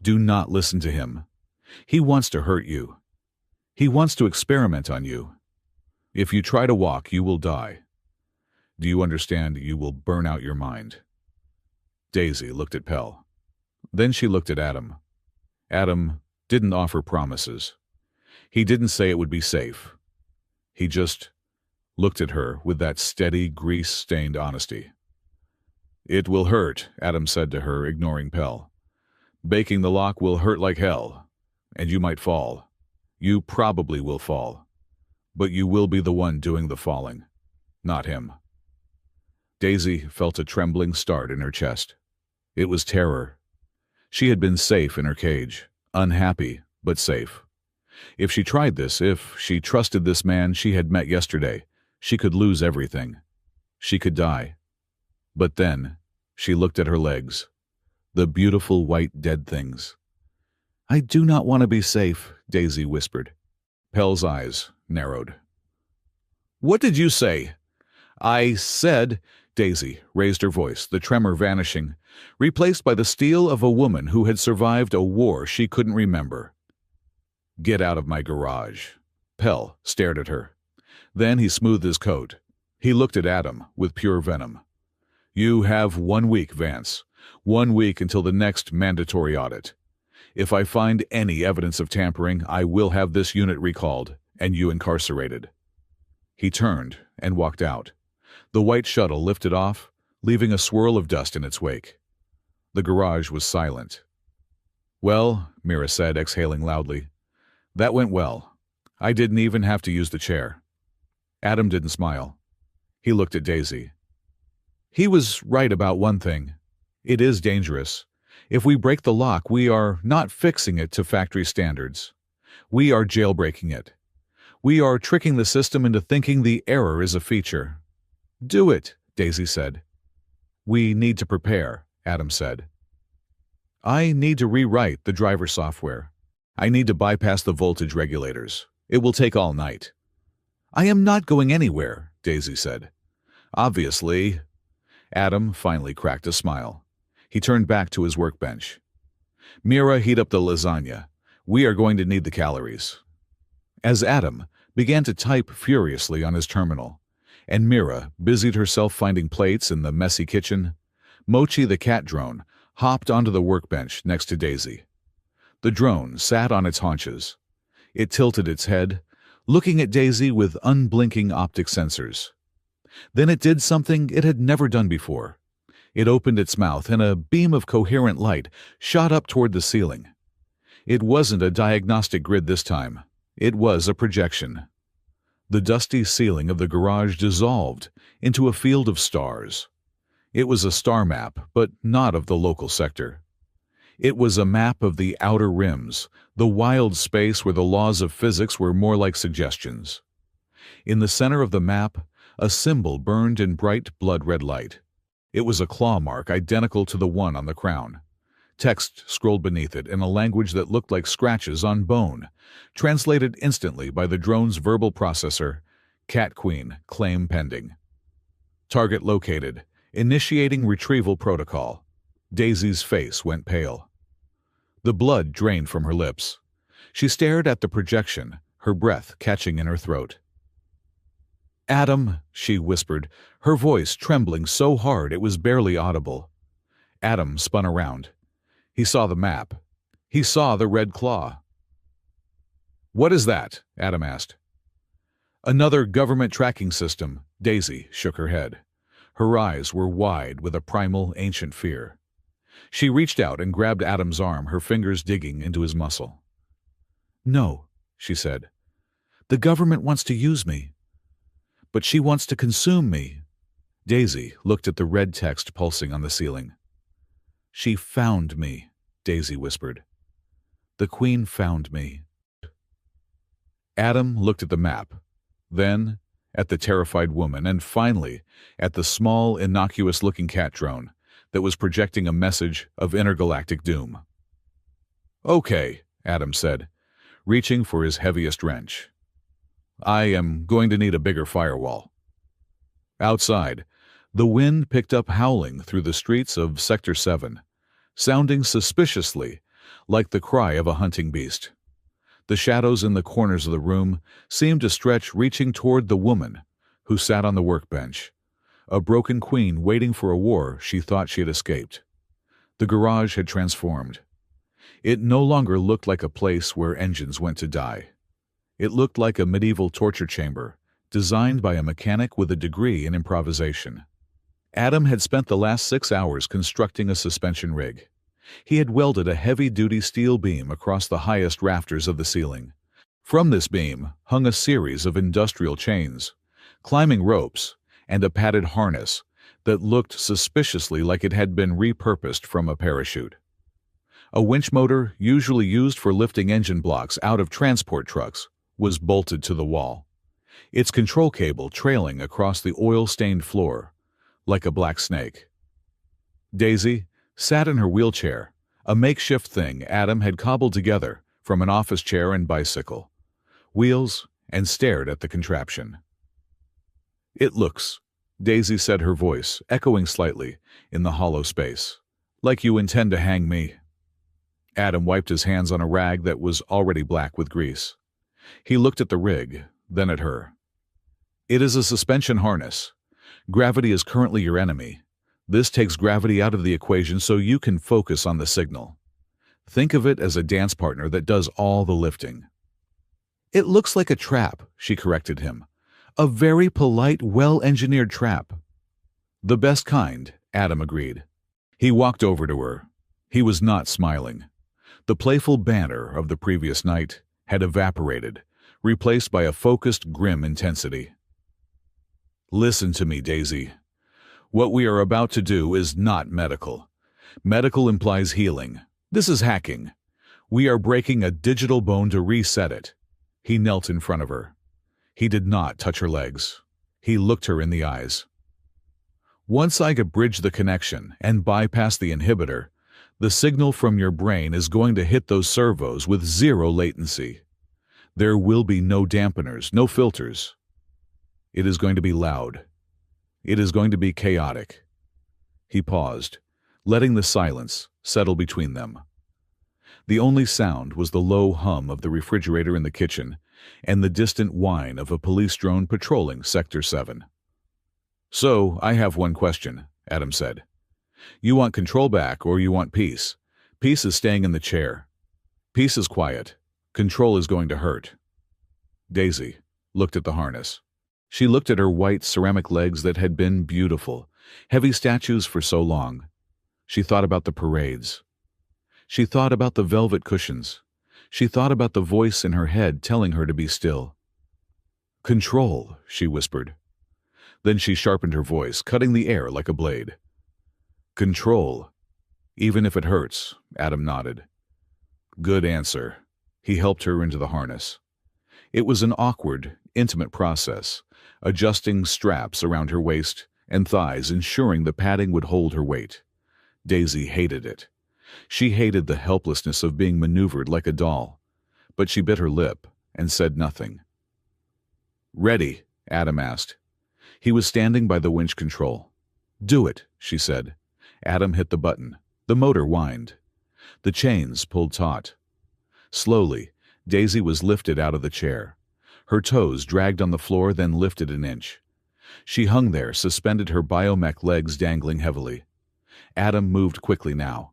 do not listen to him. He wants to hurt you. He wants to experiment on you. If you try to walk, you will die. Do you understand? You will burn out your mind. Daisy looked at Pell. Then she looked at Adam. Adam didn't offer promises. He didn't say it would be safe. He just looked at her with that steady, grease-stained honesty. It will hurt, Adam said to her, ignoring Pell. Baking the lock will hurt like hell, and you might fall. You probably will fall. But you will be the one doing the falling, not him. Daisy felt a trembling start in her chest. It was terror. She had been safe in her cage, unhappy, but safe. If she tried this, if she trusted this man she had met yesterday, she could lose everything. She could die. But then, she looked at her legs, the beautiful white dead things. I do not want to be safe, Daisy whispered. Pell's eyes narrowed. What did you say? I said, Daisy raised her voice, the tremor vanishing, replaced by the steel of a woman who had survived a war she couldn't remember. Get out of my garage. Pell stared at her. Then he smoothed his coat. He looked at Adam with pure venom. You have 1 week, Vance. 1 week until the next mandatory audit. If I find any evidence of tampering, I will have this unit recalled and you incarcerated. He turned and walked out. The white shuttle lifted off, leaving a swirl of dust in its wake. The garage was silent. Well, Mira said, exhaling loudly. That went well. I didn't even have to use the chair. Adam didn't smile. He looked at Daisy. He was right about one thing. It is dangerous. If we break the lock, we are not fixing it to factory standards. We are jailbreaking it. We are tricking the system into thinking the error is a feature. Do it, Daisy said. We need to prepare, Adam said. I need to rewrite the driver software. I need to bypass the voltage regulators. It will take all night. I am not going anywhere, Daisy said. Obviously. Adam finally cracked a smile. He turned back to his workbench. Mira, heat up the lasagna. We are going to need the calories. As Adam began to type furiously on his terminal, and Mira busied herself finding plates in the messy kitchen, Mochi the cat drone hopped onto the workbench next to Daisy. The drone sat on its haunches. It tilted its head, looking at Daisy with unblinking optic sensors. Then it did something it had never done before. It opened its mouth and a beam of coherent light shot up toward the ceiling. It wasn't a diagnostic grid this time. It was a projection. The dusty ceiling of the garage dissolved into a field of stars. It was a star map, but not of the local sector. It was a map of the outer rims, the wild space where the laws of physics were more like suggestions. In the center of the map, a symbol burned in bright blood-red light. It was a claw mark identical to the one on the crown. Text scrolled beneath it in a language that looked like scratches on bone, translated instantly by the drone's verbal processor, Cat Queen, claim pending. Target located. Initiating retrieval protocol. Daisy's face went pale. The blood drained from her lips. She stared at the projection, her breath catching in her throat. Adam, she whispered, her voice trembling so hard it was barely audible. Adam spun around. He saw the map. He saw the red claw. "What is that?" Adam asked. "Another government tracking system." Daisy shook her head. Her eyes were wide with a primal, ancient fear. She reached out and grabbed Adam's arm, her fingers digging into his muscle. "No," she said. "The government wants to use me. But she wants to consume me." Daisy looked at the red text pulsing on the ceiling. "She found me," Daisy whispered. "The Queen found me." Adam looked at the map, then at the terrified woman, and finally at the small, innocuous-looking cat drone that was projecting a message of intergalactic doom. "Okay," Adam said, reaching for his heaviest wrench. "I am going to need a bigger firewall." Outside, the wind picked up howling through the streets of Sector 7, sounding suspiciously like the cry of a hunting beast. The shadows in the corners of the room seemed to stretch, reaching toward the woman who sat on the workbench, a broken queen waiting for a war she thought she had escaped. The garage had transformed. It no longer looked like a place where engines went to die. It looked like a medieval torture chamber, designed by a mechanic with a degree in improvisation. Adam had spent the last 6 hours constructing a suspension rig. He had welded a heavy-duty steel beam across the highest rafters of the ceiling. From this beam hung a series of industrial chains, climbing ropes, and a padded harness that looked suspiciously like it had been repurposed from a parachute. A winch motor, usually used for lifting engine blocks out of transport trucks, was bolted to the wall, its control cable trailing across the oil-stained floor like a black snake. Daisy sat in her wheelchair, a makeshift thing Adam had cobbled together from an office chair and bicycle, wheels, and stared at the contraption. "It looks," Daisy said, her voice echoing slightly in the hollow space, "like you intend to hang me." Adam wiped his hands on a rag that was already black with grease. He looked at the rig, then at her. "It is a suspension harness. Gravity is currently your enemy. This takes gravity out of the equation so you can focus on the signal. Think of it as a dance partner that does all the lifting." "It looks like a trap," she corrected him. "A very polite, well-engineered trap." "The best kind," Adam agreed. He walked over to her. He was not smiling. The playful banter of the previous night had evaporated, replaced by a focused, grim intensity. "Listen to me, Daisy. What we are about to do is not medical. Medical implies healing. This is hacking. We are breaking a digital bone to reset it." He knelt in front of her. He did not touch her legs. He looked her in the eyes. "Once I can bridge the connection and bypass the inhibitor, the signal from your brain is going to hit those servos with zero latency. There will be no dampeners, no filters. It is going to be loud. It is going to be chaotic." He paused, letting the silence settle between them. The only sound was the low hum of the refrigerator in the kitchen and the distant whine of a police drone patrolling Sector 7. "So, I have one question," Adam said. "You want control back or you want peace? Peace is staying in the chair. Peace is quiet. Control is going to hurt." Daisy looked at the harness. She looked at her white ceramic legs that had been beautiful, heavy statues for so long. She thought about the parades. She thought about the velvet cushions. She thought about the voice in her head telling her to be still. "Control," she whispered. Then she sharpened her voice, cutting the air like a blade. "Control, even if it hurts," Adam nodded. "Good answer." He helped her into the harness. It was an awkward, intimate process, adjusting straps around her waist and thighs, ensuring the padding would hold her weight. Daisy hated it. She hated the helplessness of being maneuvered like a doll, but she bit her lip and said nothing. "Ready?" Adam asked. He was standing by the winch control. "Do it," she said. Adam hit the button. The motor whined. The chains pulled taut. Slowly, Daisy was lifted out of the chair. Her toes dragged on the floor, then lifted an inch. She hung there, suspended, her biomech legs dangling heavily. Adam moved quickly now.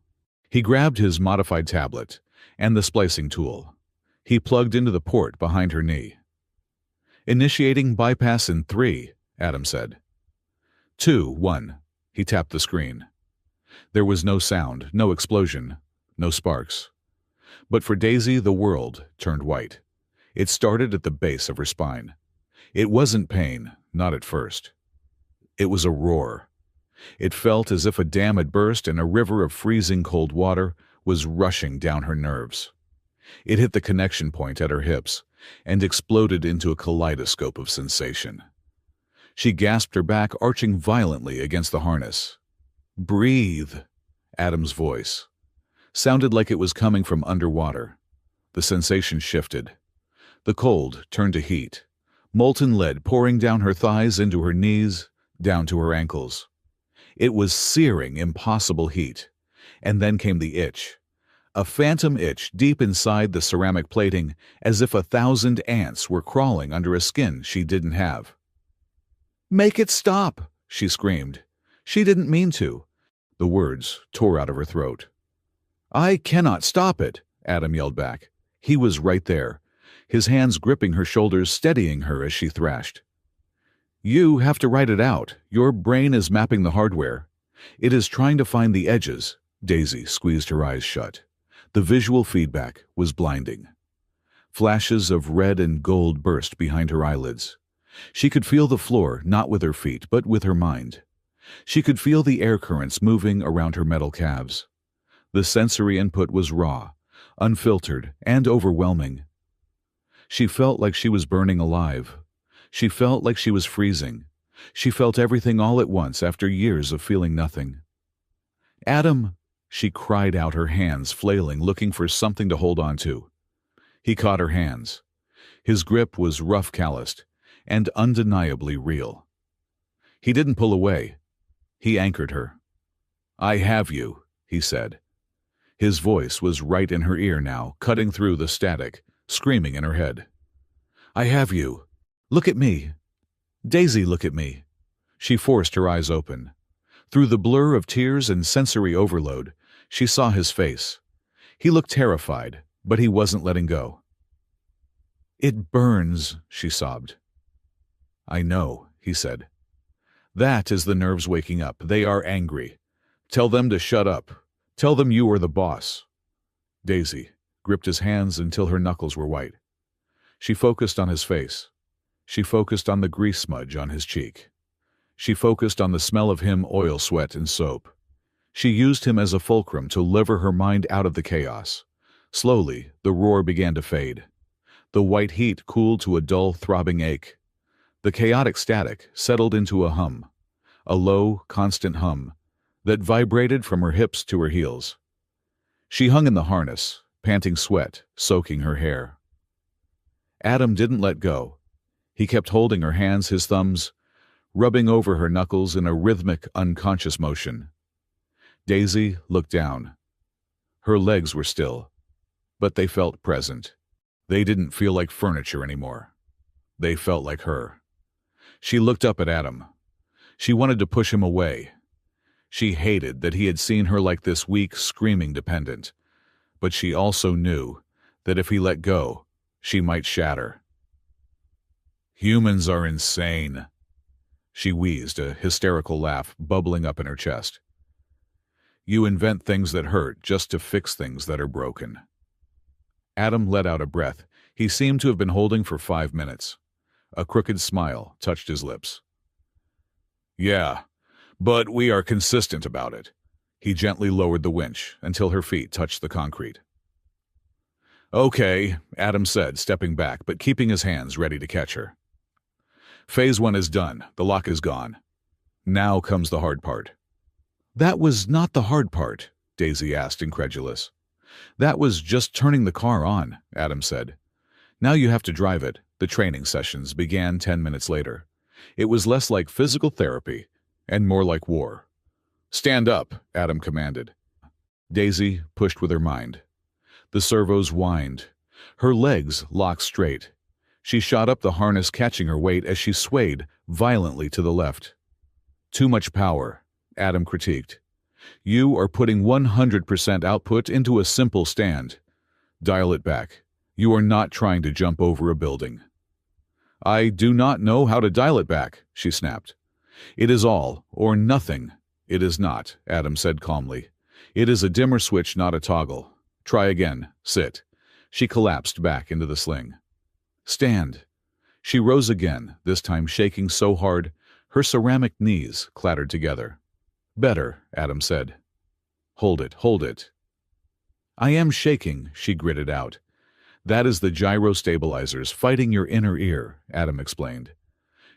He grabbed his modified tablet and the splicing tool. He plugged into the port behind her knee. "Initiating bypass in 3, Adam said. 2, 1. He tapped the screen. There was no sound, no explosion, no sparks. But for Daisy, the world turned white. It started at the base of her spine. It wasn't pain, not at first. It was a roar. It felt as if a dam had burst and a river of freezing cold water was rushing down her nerves. It hit the connection point at her hips and exploded into a kaleidoscope of sensation. She gasped her back, arching violently against the harness. "Breathe," Adam's voice. Sounded like it was coming from underwater. The sensation shifted. The cold turned to heat. Molten lead pouring down her thighs into her knees, down to her ankles. It was searing, impossible heat. And then came the itch. A phantom itch deep inside the ceramic plating, as if 1,000 ants were crawling under a skin she didn't have. "Make it stop!" she screamed. She didn't mean to. The words tore out of her throat. "I cannot stop it," Adam yelled back. He was right there, his hands gripping her shoulders, steadying her as she thrashed. "You have to write it out. Your brain is mapping the hardware. It is trying to find the edges." Daisy squeezed her eyes shut. The visual feedback was blinding. Flashes of red and gold burst behind her eyelids. She could feel the floor, not with her feet, but with her mind. She could feel the air currents moving around her metal calves. The sensory input was raw, unfiltered, and overwhelming. She felt like she was burning alive. She felt like she was freezing. She felt everything all at once after years of feeling nothing. "Adam!" She cried out, her hands flailing, looking for something to hold on to. He caught her hands. His grip was rough, calloused, and undeniably real. He didn't pull away. He anchored her. "I have you," he said. His voice was right in her ear now, cutting through the static, screaming in her head. "I have you. Look at me. Daisy, look at me." She forced her eyes open. Through the blur of tears and sensory overload, she saw his face. He looked terrified, but he wasn't letting go. "It burns," she sobbed. "I know," he said. "That is the nerves waking up. They are angry. Tell them to shut up. Tell them you are the boss." Daisy gripped his hands until her knuckles were white. She focused on his face. She focused on the grease smudge on his cheek. She focused on the smell of him, oil, sweat, and soap. She used him as a fulcrum to lever her mind out of the chaos. Slowly, the roar began to fade. The white heat cooled to a dull, throbbing ache. The chaotic static settled into a hum, a low, constant hum, that vibrated from her hips to her heels. She hung in the harness, panting sweat, soaking her hair. Adam didn't let go. He kept holding her hands, his thumbs, rubbing over her knuckles in a rhythmic, unconscious motion. Daisy looked down. Her legs were still, but they felt present. They didn't feel like furniture anymore. They felt like her. She looked up at Adam. She wanted to push him away. She hated that he had seen her like this weak, screaming dependent. But she also knew that if he let go, she might shatter. "Humans are insane." She wheezed, a hysterical laugh bubbling up in her chest. "You invent things that hurt just to fix things that are broken." Adam let out a breath he seemed to have been holding for 5 minutes. A crooked smile touched his lips. "Yeah, but we are consistent about it." He gently lowered the winch until her feet touched the concrete. "Okay," Adam said, stepping back, but keeping his hands ready to catch her. "Phase 1 is done. The lock is gone. Now comes the hard part." "That was not the hard part," Daisy asked, incredulous. "That was just turning the car on," Adam said. "Now you have to drive it." The training sessions began 10 minutes later. It was less like physical therapy and more like war. "Stand up," Adam commanded. Daisy pushed with her mind. The servos whined. Her legs locked straight. She shot up the harness, catching her weight as she swayed violently to the left. "Too much power," Adam critiqued. You are putting 100% output into a simple stand. Dial it back. You are not trying to jump over a building." "I do not know how to dial it back," she snapped. "It is all or nothing." "It is not," Adam said calmly. "It is a dimmer switch, not a toggle. Try again. Sit." She collapsed back into the sling. "Stand." She rose again, this time shaking so hard her ceramic knees clattered together. "Better," Adam said. "Hold it, hold it." "I am shaking," she gritted out. "That is the gyro stabilizers fighting your inner ear," Adam explained.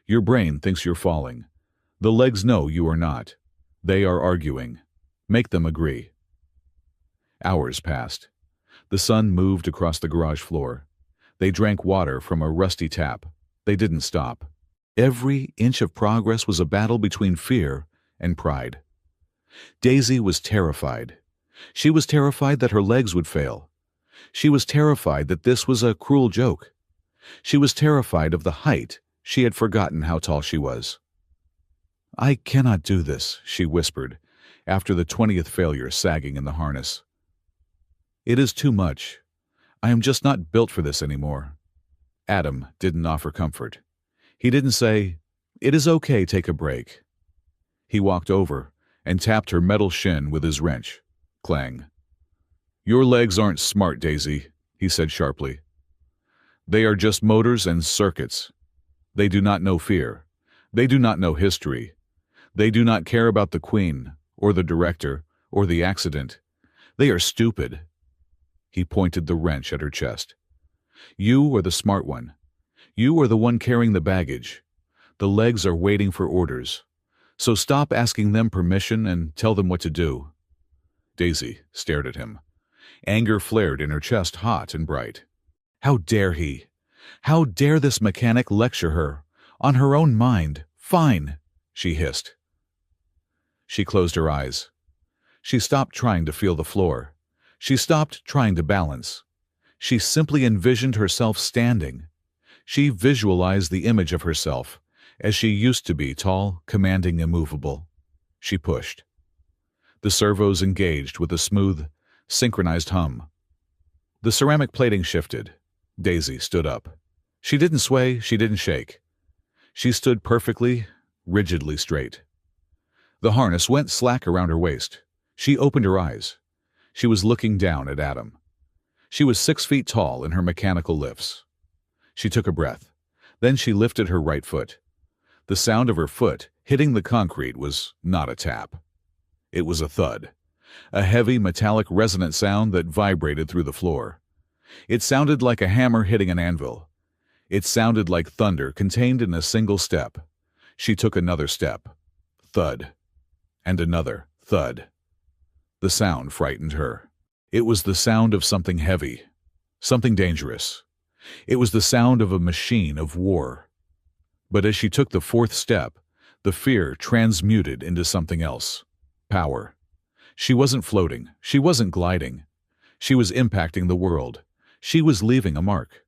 "Your brain thinks you're falling. The legs know you are not. They are arguing. Make them agree." Hours passed. The sun moved across the garage floor. They drank water from a rusty tap. They didn't stop. Every inch of progress was a battle between fear and pride. Daisy was terrified. She was terrified that her legs would fail. She was terrified that this was a cruel joke. She was terrified of the height. She had forgotten how tall she was. "I cannot do this," she whispered, after the 20th failure sagging in the harness. "It is too much. I am just not built for this anymore." Adam didn't offer comfort. He didn't say, "It is okay, take a break." He walked over and tapped her metal shin with his wrench. Clang. "Your legs aren't smart, Daisy," he said sharply. "They are just motors and circuits. They do not know fear. They do not know history. They do not care about the Queen, or the director, or the accident. They are stupid." He pointed the wrench at her chest. "You are the smart one. You are the one carrying the baggage. The legs are waiting for orders. So stop asking them permission and tell them what to do." Daisy stared at him. Anger flared in her chest, hot and bright. How dare he? How dare this mechanic lecture her? On her own mind. "Fine," she hissed. She closed her eyes. She stopped trying to feel the floor. She stopped trying to balance. She simply envisioned herself standing. She visualized the image of herself as she used to be, tall, commanding, immovable. She pushed. The servos engaged with a smooth, synchronized hum. The ceramic plating shifted. Daisy stood up. She didn't sway, she didn't shake. She stood perfectly, rigidly straight. The harness went slack around her waist. She opened her eyes. She was looking down at Adam. She was 6 feet tall in her mechanical lifts. She took a breath. Then she lifted her right foot. The sound of her foot hitting the concrete was not a tap. It was a thud. A heavy, metallic, resonant sound that vibrated through the floor. It sounded like a hammer hitting an anvil. It sounded like thunder contained in a single step. She took another step. Thud. And another thud. The sound frightened her. It was the sound of something heavy, something dangerous. It was the sound of a machine of war. But as she took the 4th step, the fear transmuted into something else. Power. She wasn't floating. She wasn't gliding. She was impacting the world. She was leaving a mark.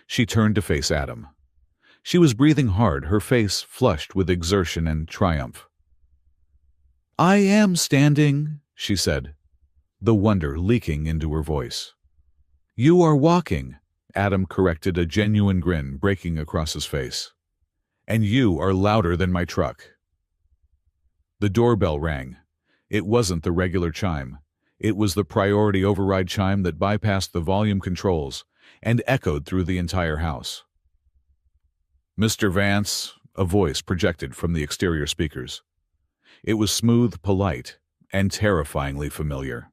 She turned to face Adam. She was breathing hard, her face flushed with exertion and triumph. "I am standing," she said, the wonder leaking into her voice. "You are walking," Adam corrected, a genuine grin breaking across his face. "And you are louder than my truck." The doorbell rang. It wasn't the regular chime. It was the priority override chime that bypassed the volume controls and echoed through the entire house. "Mr. Vance," a voice projected from the exterior speakers. It was smooth, polite, and terrifyingly familiar.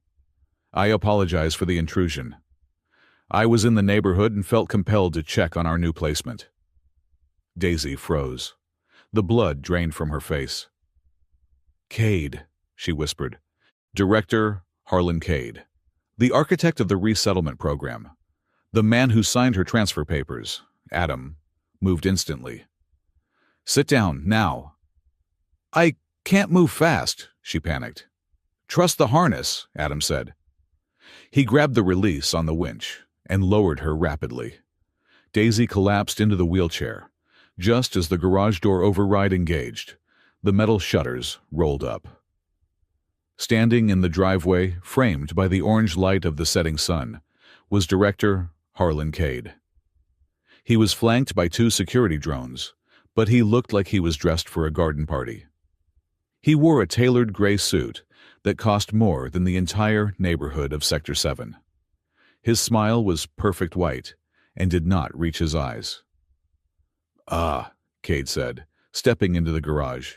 "I apologize for the intrusion. I was in the neighborhood and felt compelled to check on our new placement." Daisy froze. The blood drained from her face. "Cade," she whispered. "Director Harlan Cade. The architect of the resettlement program. The man who signed her transfer papers." Adam moved instantly. "Sit down, now." "I can't move fast," she panicked. "Trust the harness," Adam said. He grabbed the release on the winch and lowered her rapidly. Daisy collapsed into the wheelchair. Just as the garage door override engaged, the metal shutters rolled up. Standing in the driveway, framed by the orange light of the setting sun, was Director Harlan Cade. He was flanked by 2 security drones, but he looked like he was dressed for a garden party. He wore a tailored gray suit that cost more than the entire neighborhood of Sector 7. His smile was perfect white and did not reach his eyes. "Ah," Cade said, stepping into the garage.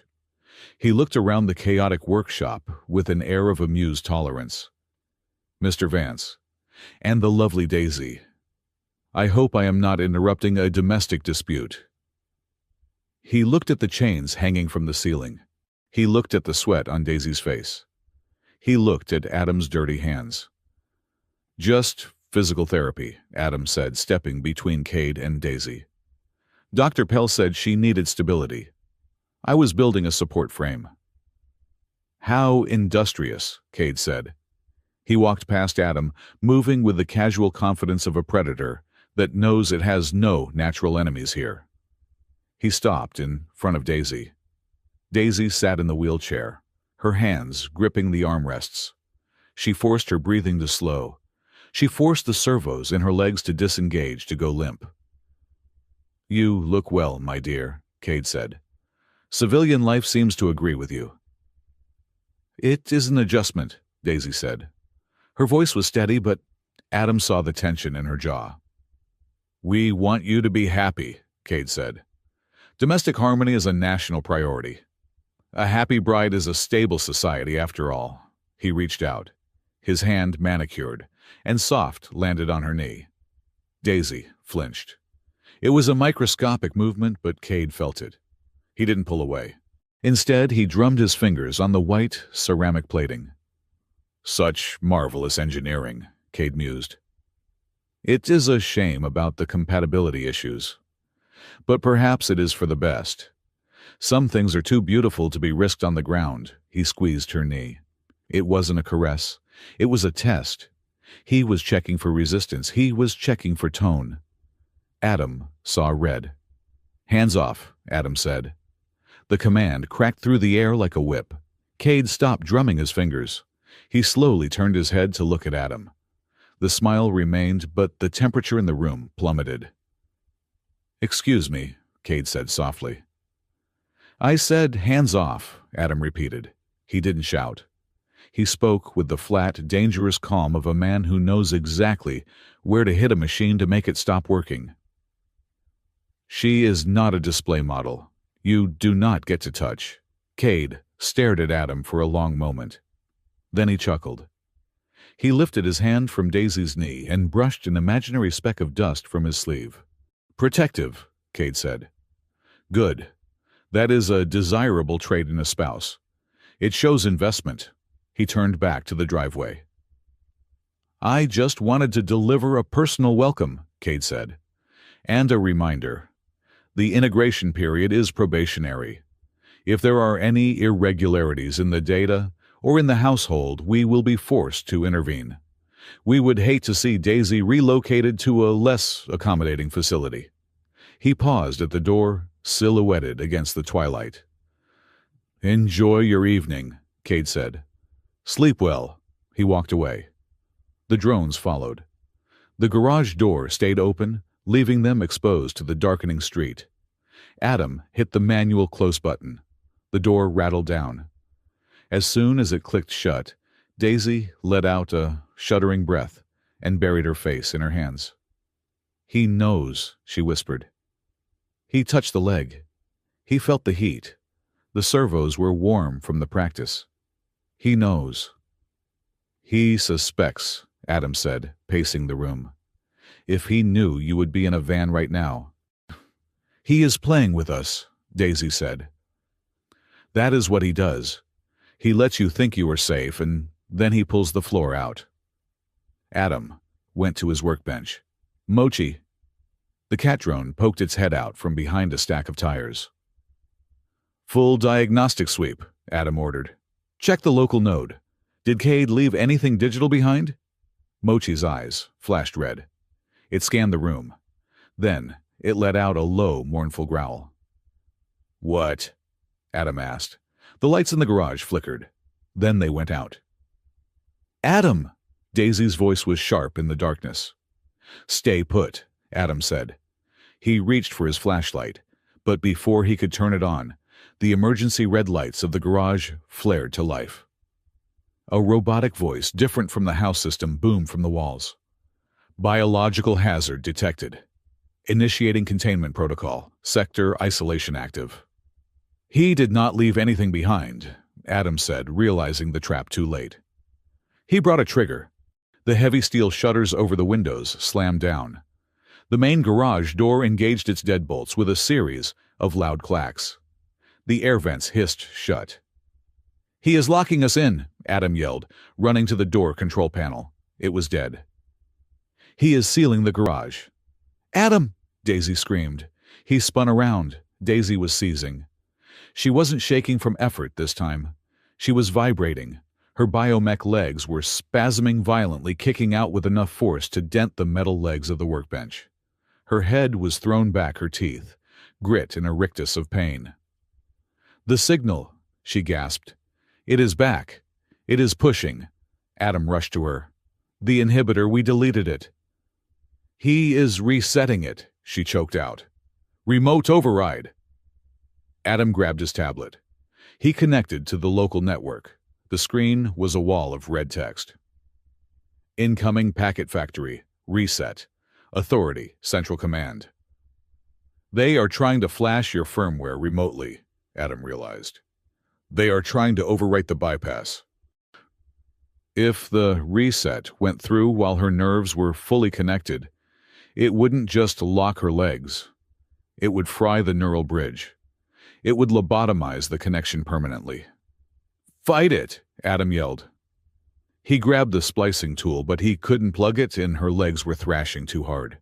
He looked around the chaotic workshop with an air of amused tolerance. "Mr. Vance, and the lovely Daisy. I hope I am not interrupting a domestic dispute." He looked at the chains hanging from the ceiling. He looked at the sweat on Daisy's face. He looked at Adam's dirty hands. "Just physical therapy," Adam said, stepping between Cade and Daisy. "Dr. Pell said she needed stability. I was building a support frame." "How industrious," Cade said. He walked past Adam, moving with the casual confidence of a predator that knows it has no natural enemies here. He stopped in front of Daisy. Daisy sat in the wheelchair, her hands gripping the armrests. She forced her breathing to slow. She forced the servos in her legs to disengage, to go limp. "You look well, my dear," Cade said. "Civilian life seems to agree with you." "It is an adjustment," Daisy said. Her voice was steady, but Adam saw the tension in her jaw. "We want you to be happy," Cade said. "Domestic harmony is a national priority. A happy bride is a stable society, after all." He reached out. His hand manicured, and soft landed on her knee. Daisy flinched. It was a microscopic movement, but Cade felt it. He didn't pull away. Instead, he drummed his fingers on the white ceramic plating. "Such marvelous engineering," Cade mused. "It is a shame about the compatibility issues. But perhaps it is for the best. Some things are too beautiful to be risked on the ground." He squeezed her knee. It wasn't a caress. It was a test. He was checking for resistance. He was checking for tone. Adam saw red. "Hands off," Adam said. The command cracked through the air like a whip. Cade stopped drumming his fingers. He slowly turned his head to look at Adam. The smile remained, but the temperature in the room plummeted. "Excuse me," Cade said softly. "I said hands off," Adam repeated. He didn't shout. He spoke with the flat, dangerous calm of a man who knows exactly where to hit a machine to make it stop working. "She is not a display model. You do not get to touch." Cade stared at Adam for a long moment. Then he chuckled. He lifted his hand from Daisy's knee and brushed an imaginary speck of dust from his sleeve. "Protective," Cade said. "Good. That is a desirable trait in a spouse. It shows investment." He turned back to the driveway. "I just wanted to deliver a personal welcome," Cade said. "And a reminder. The integration period is probationary. If there are any irregularities in the data or in the household, we will be forced to intervene. We would hate to see Daisy relocated to a less accommodating facility." He paused at the door, silhouetted against the twilight. "Enjoy your evening," Cade said. "Sleep well." He walked away. The drones followed. The garage door stayed open, leaving them exposed to the darkening street. Adam hit the manual close button. The door rattled down. As soon as it clicked shut, Daisy let out a shuddering breath and buried her face in her hands. "He knows," she whispered. He touched the leg. He felt the heat. The servos were warm from the practice. "He knows." "He suspects," Adam said, pacing the room. "If he knew you would be in a van right now." "He is playing with us," Daisy said. "That is what he does. He lets you think you are safe, and then he pulls the floor out." Adam went to his workbench. "Mochi." The cat drone poked its head out from behind a stack of tires. "Full diagnostic sweep," Adam ordered. "Check the local node. Did Cade leave anything digital behind?" Mochi's eyes flashed red. It scanned the room. Then it let out a low, mournful growl. "What?" Adam asked. The lights in the garage flickered. Then they went out. "Adam!" Daisy's voice was sharp in the darkness. "Stay put," Adam said. He reached for his flashlight, but before he could turn it on, the emergency red lights of the garage flared to life. A robotic voice, different from the house system, boomed from the walls. "Biological hazard detected. Initiating containment protocol. Sector isolation active." "He did not leave anything behind," Adam said, realizing the trap too late. He brought a trigger. The heavy steel shutters over the windows slammed down. The main garage door engaged its deadbolts with a series of loud clacks. The air vents hissed shut. "He is locking us in," Adam yelled, running to the door control panel. It was dead. "He is sealing the garage." "Adam!" Daisy screamed. He spun around. Daisy was seizing. She wasn't shaking from effort this time. She was vibrating. Her biomech legs were spasming violently, kicking out with enough force to dent the metal legs of the workbench. Her head was thrown back, her teeth grit in a rictus of pain. "The signal," she gasped. "It is back. It is pushing." Adam rushed to her. "The inhibitor, we deleted it." "He is resetting it," she choked out. "Remote override." Adam grabbed his tablet. He connected to the local network. The screen was a wall of red text. "Incoming packet factory. Reset. Authority. Central Command." "They are trying to flash your firmware remotely," Adam realized. "They are trying to overwrite the bypass." If the reset went through while her nerves were fully connected, it wouldn't just lock her legs. It would fry the neural bridge. It would lobotomize the connection permanently. "Fight it!" Adam yelled. He grabbed the splicing tool, but he couldn't plug it, and her legs were thrashing too hard.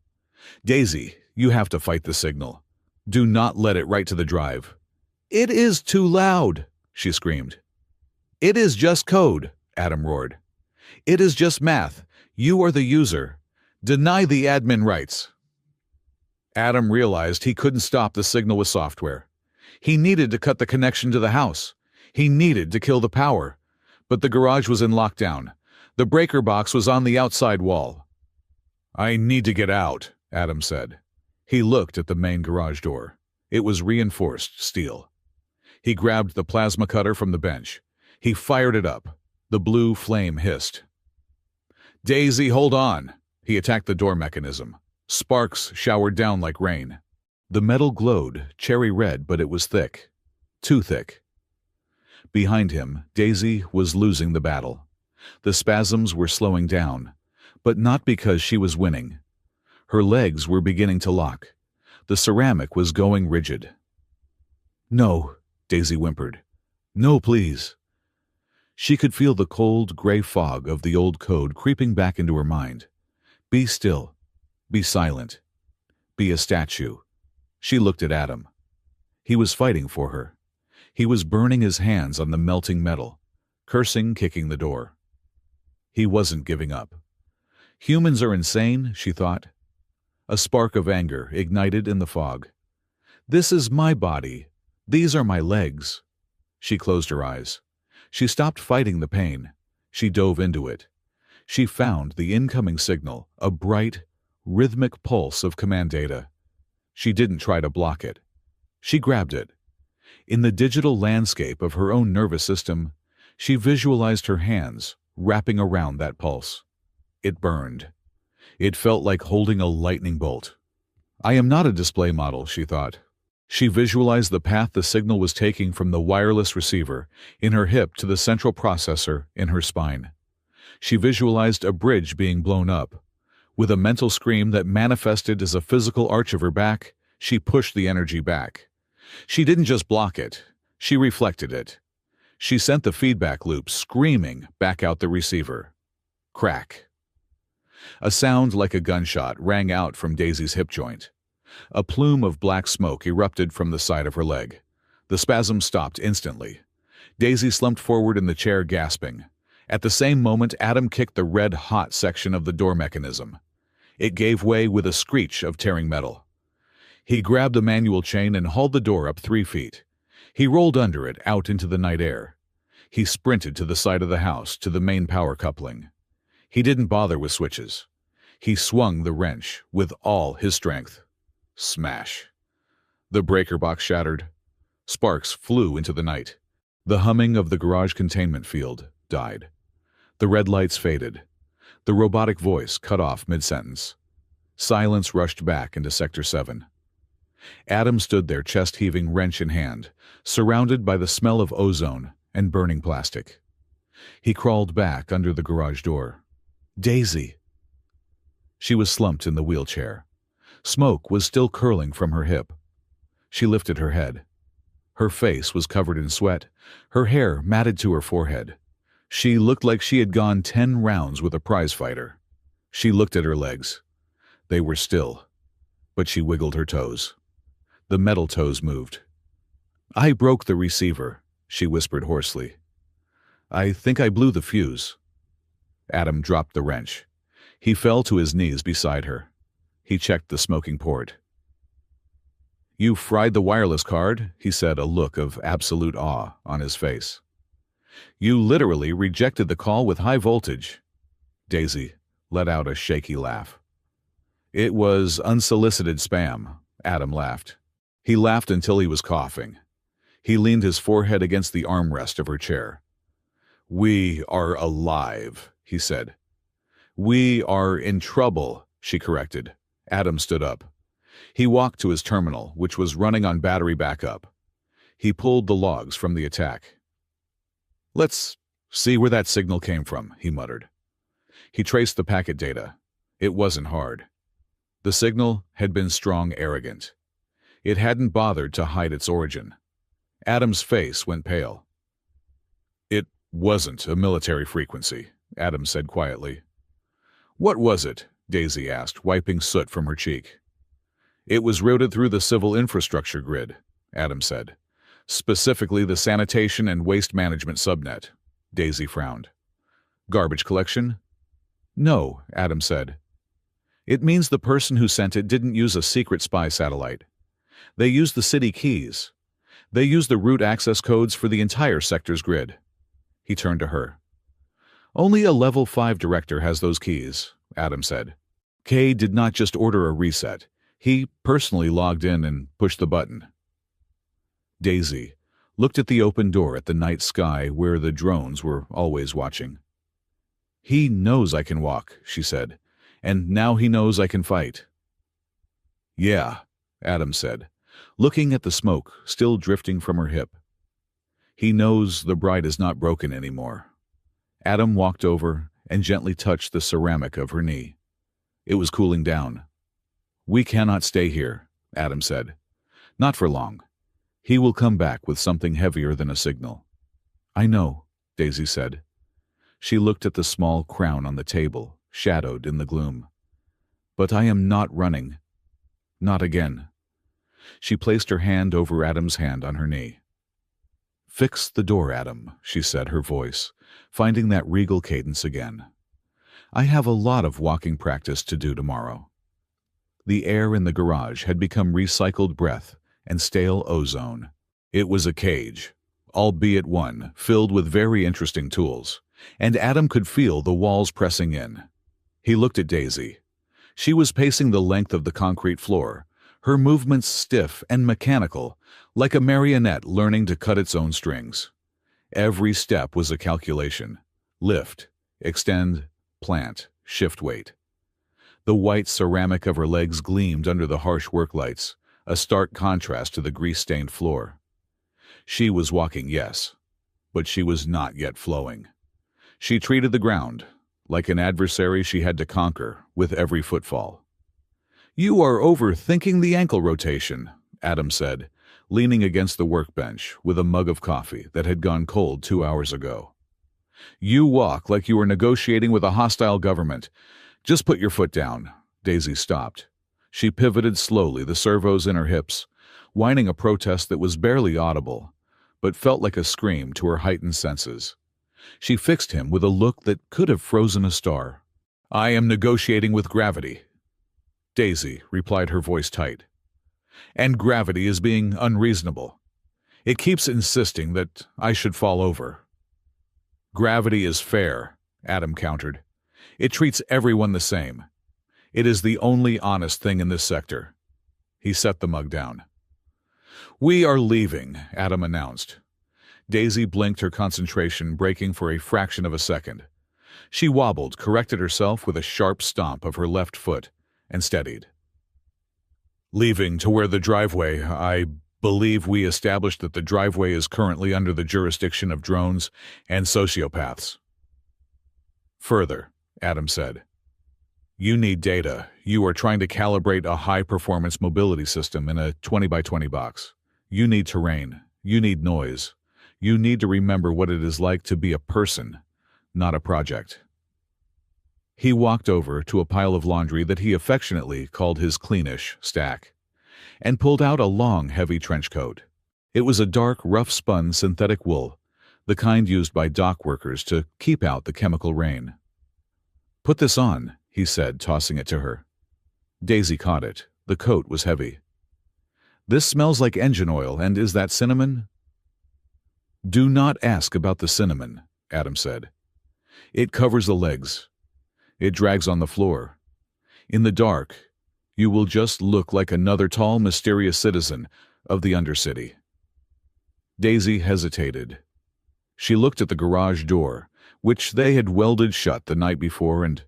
"Daisy, you have to fight the signal. Do not let it right to the drive." "It is too loud," she screamed. "It is just code," Adam roared. "It is just math. You are the user. Deny the admin rights." Adam realized he couldn't stop the signal with software. He needed to cut the connection to the house. He needed to kill the power. But the garage was in lockdown. The breaker box was on the outside wall. "I need to get out," Adam said. He looked at the main garage door. It was reinforced steel. He grabbed the plasma cutter from the bench. He fired it up. The blue flame hissed. "Daisy, hold on." He attacked the door mechanism. Sparks showered down like rain. The metal glowed, cherry red, but it was thick. Too thick. Behind him, Daisy was losing the battle. The spasms were slowing down, but not because she was winning. Her legs were beginning to lock. The ceramic was going rigid. "No," Daisy whimpered. "No, please." She could feel the cold, gray fog of the old code creeping back into her mind. Be still. Be silent. Be a statue. She looked at Adam. He was fighting for her. He was burning his hands on the melting metal, cursing, kicking the door. He wasn't giving up. Humans are insane, she thought. A spark of anger ignited in the fog. This is my body. These are my legs. She closed her eyes. She stopped fighting the pain. She dove into it. She found the incoming signal, a bright, rhythmic pulse of command data. She didn't try to block it. She grabbed it. In the digital landscape of her own nervous system, she visualized her hands wrapping around that pulse. It burned. It felt like holding a lightning bolt. I am not a display model, she thought. She visualized the path the signal was taking from the wireless receiver in her hip to the central processor in her spine. She visualized a bridge being blown up. With a mental scream that manifested as a physical arch of her back, she pushed the energy back. She didn't just block it, she reflected it. She sent the feedback loop screaming back out the receiver. Crack. A sound like a gunshot rang out from Daisy's hip joint. A plume of black smoke erupted from the side of her leg. The spasm stopped instantly. Daisy slumped forward in the chair, gasping. At the same moment, Adam kicked the red-hot section of the door mechanism. It gave way with a screech of tearing metal. He grabbed a manual chain and hauled the door up 3 feet. He rolled under it, out into the night air. He sprinted to the side of the house, to the main power coupling. He didn't bother with switches. He swung the wrench with all his strength. Smash. The breaker box shattered. Sparks flew into the night. The humming of the garage containment field died. The red lights faded. The robotic voice cut off mid-sentence. Silence rushed back into Sector 7. Adam stood there, chest-heaving, wrench in hand, surrounded by the smell of ozone and burning plastic. He crawled back under the garage door. Daisy! She was slumped in the wheelchair. Smoke was still curling from her hip. She lifted her head. Her face was covered in sweat, her hair matted to her forehead. She looked like she had gone 10 rounds with a prizefighter. She looked at her legs. They were still, but she wiggled her toes. The metal toes moved. I broke the receiver, she whispered hoarsely. I think I blew the fuse. Adam dropped the wrench. He fell to his knees beside her. He checked the smoking port. You fried the wireless card, he said, a look of absolute awe on his face. You literally rejected the call with high voltage. Daisy let out a shaky laugh. It was unsolicited spam, Adam laughed. He laughed until he was coughing. He leaned his forehead against the armrest of her chair. We are alive, he said. We are in trouble, she corrected. Adam stood up. He walked to his terminal, which was running on battery backup. He pulled the logs from the attack. Let's see where that signal came from, he muttered. He traced the packet data. It wasn't hard. The signal had been strong arrogant. It hadn't bothered to hide its origin. Adam's face went pale. It wasn't a military frequency, Adam said quietly. What was it? Daisy asked, wiping soot from her cheek. It was routed through the civil infrastructure grid, Adam said. Specifically the sanitation and waste management subnet. Daisy frowned. Garbage collection? No, Adam said. It means the person who sent it didn't use a secret spy satellite. They used the city keys. They used the route access codes for the entire sector's grid. He turned to her. Only a Level 5 director has those keys, Adam said. Kay did not just order a reset. He personally logged in and pushed the button. Daisy looked at the open door at the night sky where the drones were always watching. He knows I can walk, she said, and now he knows I can fight. Yeah, Adam said, looking at the smoke still drifting from her hip. He knows the bride is not broken anymore. Adam walked over and gently touched the ceramic of her knee. It was cooling down. We cannot stay here, Adam said. Not for long. He will come back with something heavier than a signal. I know, Daisy said. She looked at the small crown on the table, shadowed in the gloom. But I am not running. Not again. She placed her hand over Adam's hand on her knee. Fix the door, Adam, she said, her voice, finding that regal cadence again. I have a lot of walking practice to do tomorrow. The air in the garage had become recycled breath and stale ozone. It was a cage, albeit one filled with very interesting tools, and Adam could feel the walls pressing in. He looked at Daisy. She was pacing the length of the concrete floor, her movements stiff and mechanical, like a marionette learning to cut its own strings. Every step was a calculation. Lift, extend, plant, shift weight. The white ceramic of her legs gleamed under the harsh work lights, a stark contrast to the grease-stained floor. She was walking, yes, but she was not yet flowing. She treated the ground like an adversary she had to conquer with every footfall. You are overthinking the ankle rotation, Adam said, leaning against the workbench with a mug of coffee that had gone cold 2 hours ago. You walk like you were negotiating with a hostile government. Just put your foot down. Daisy stopped. She pivoted slowly, the servos in her hips, whining a protest that was barely audible, but felt like a scream to her heightened senses. She fixed him with a look that could have frozen a star. I am negotiating with gravity. Daisy replied, her voice tight. And gravity is being unreasonable. It keeps insisting that I should fall over. Gravity is fair, Adam countered. It treats everyone the same. It is the only honest thing in this sector. He set the mug down. We are leaving, Adam announced. Daisy blinked, her concentration breaking for a fraction of a second. She wobbled, corrected herself with a sharp stomp of her left foot, and steadied. Leaving to where the driveway, I believe we established that the driveway is currently under the jurisdiction of drones and sociopaths. Further, Adam said. You need data. You are trying to calibrate a high-performance mobility system in a 20 by 20 box. You need terrain. You need noise. You need to remember what it is like to be a person, not a project. He walked over to a pile of laundry that he affectionately called his cleanish stack, and pulled out a long, heavy trench coat. It was a dark, rough-spun synthetic wool, the kind used by dock workers to keep out the chemical rain. Put this on, he said, tossing it to her. Daisy caught it. The coat was heavy. This smells like engine oil, and is that cinnamon? Do not ask about the cinnamon, Adam said. It covers the legs. It drags on the floor. In the dark, you will just look like another tall, mysterious citizen of the Undercity. Daisy hesitated. She looked at the garage door, which they had welded shut the night before, and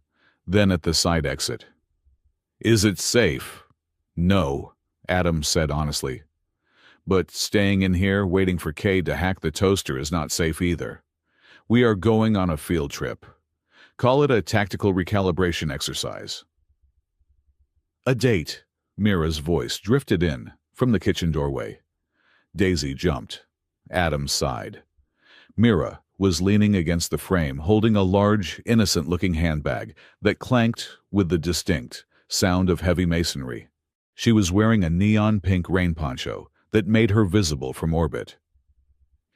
then at the side exit. Is it safe? No, Adam said honestly. But staying in here, waiting for Kay to hack the toaster is not safe either. We are going on a field trip. Call it a tactical recalibration exercise. A date, Mira's voice drifted in from the kitchen doorway. Daisy jumped. Adam sighed. Mira was leaning against the frame, holding a large, innocent-looking handbag that clanked with the distinct sound of heavy masonry. She was wearing a neon-pink rain poncho that made her visible from orbit.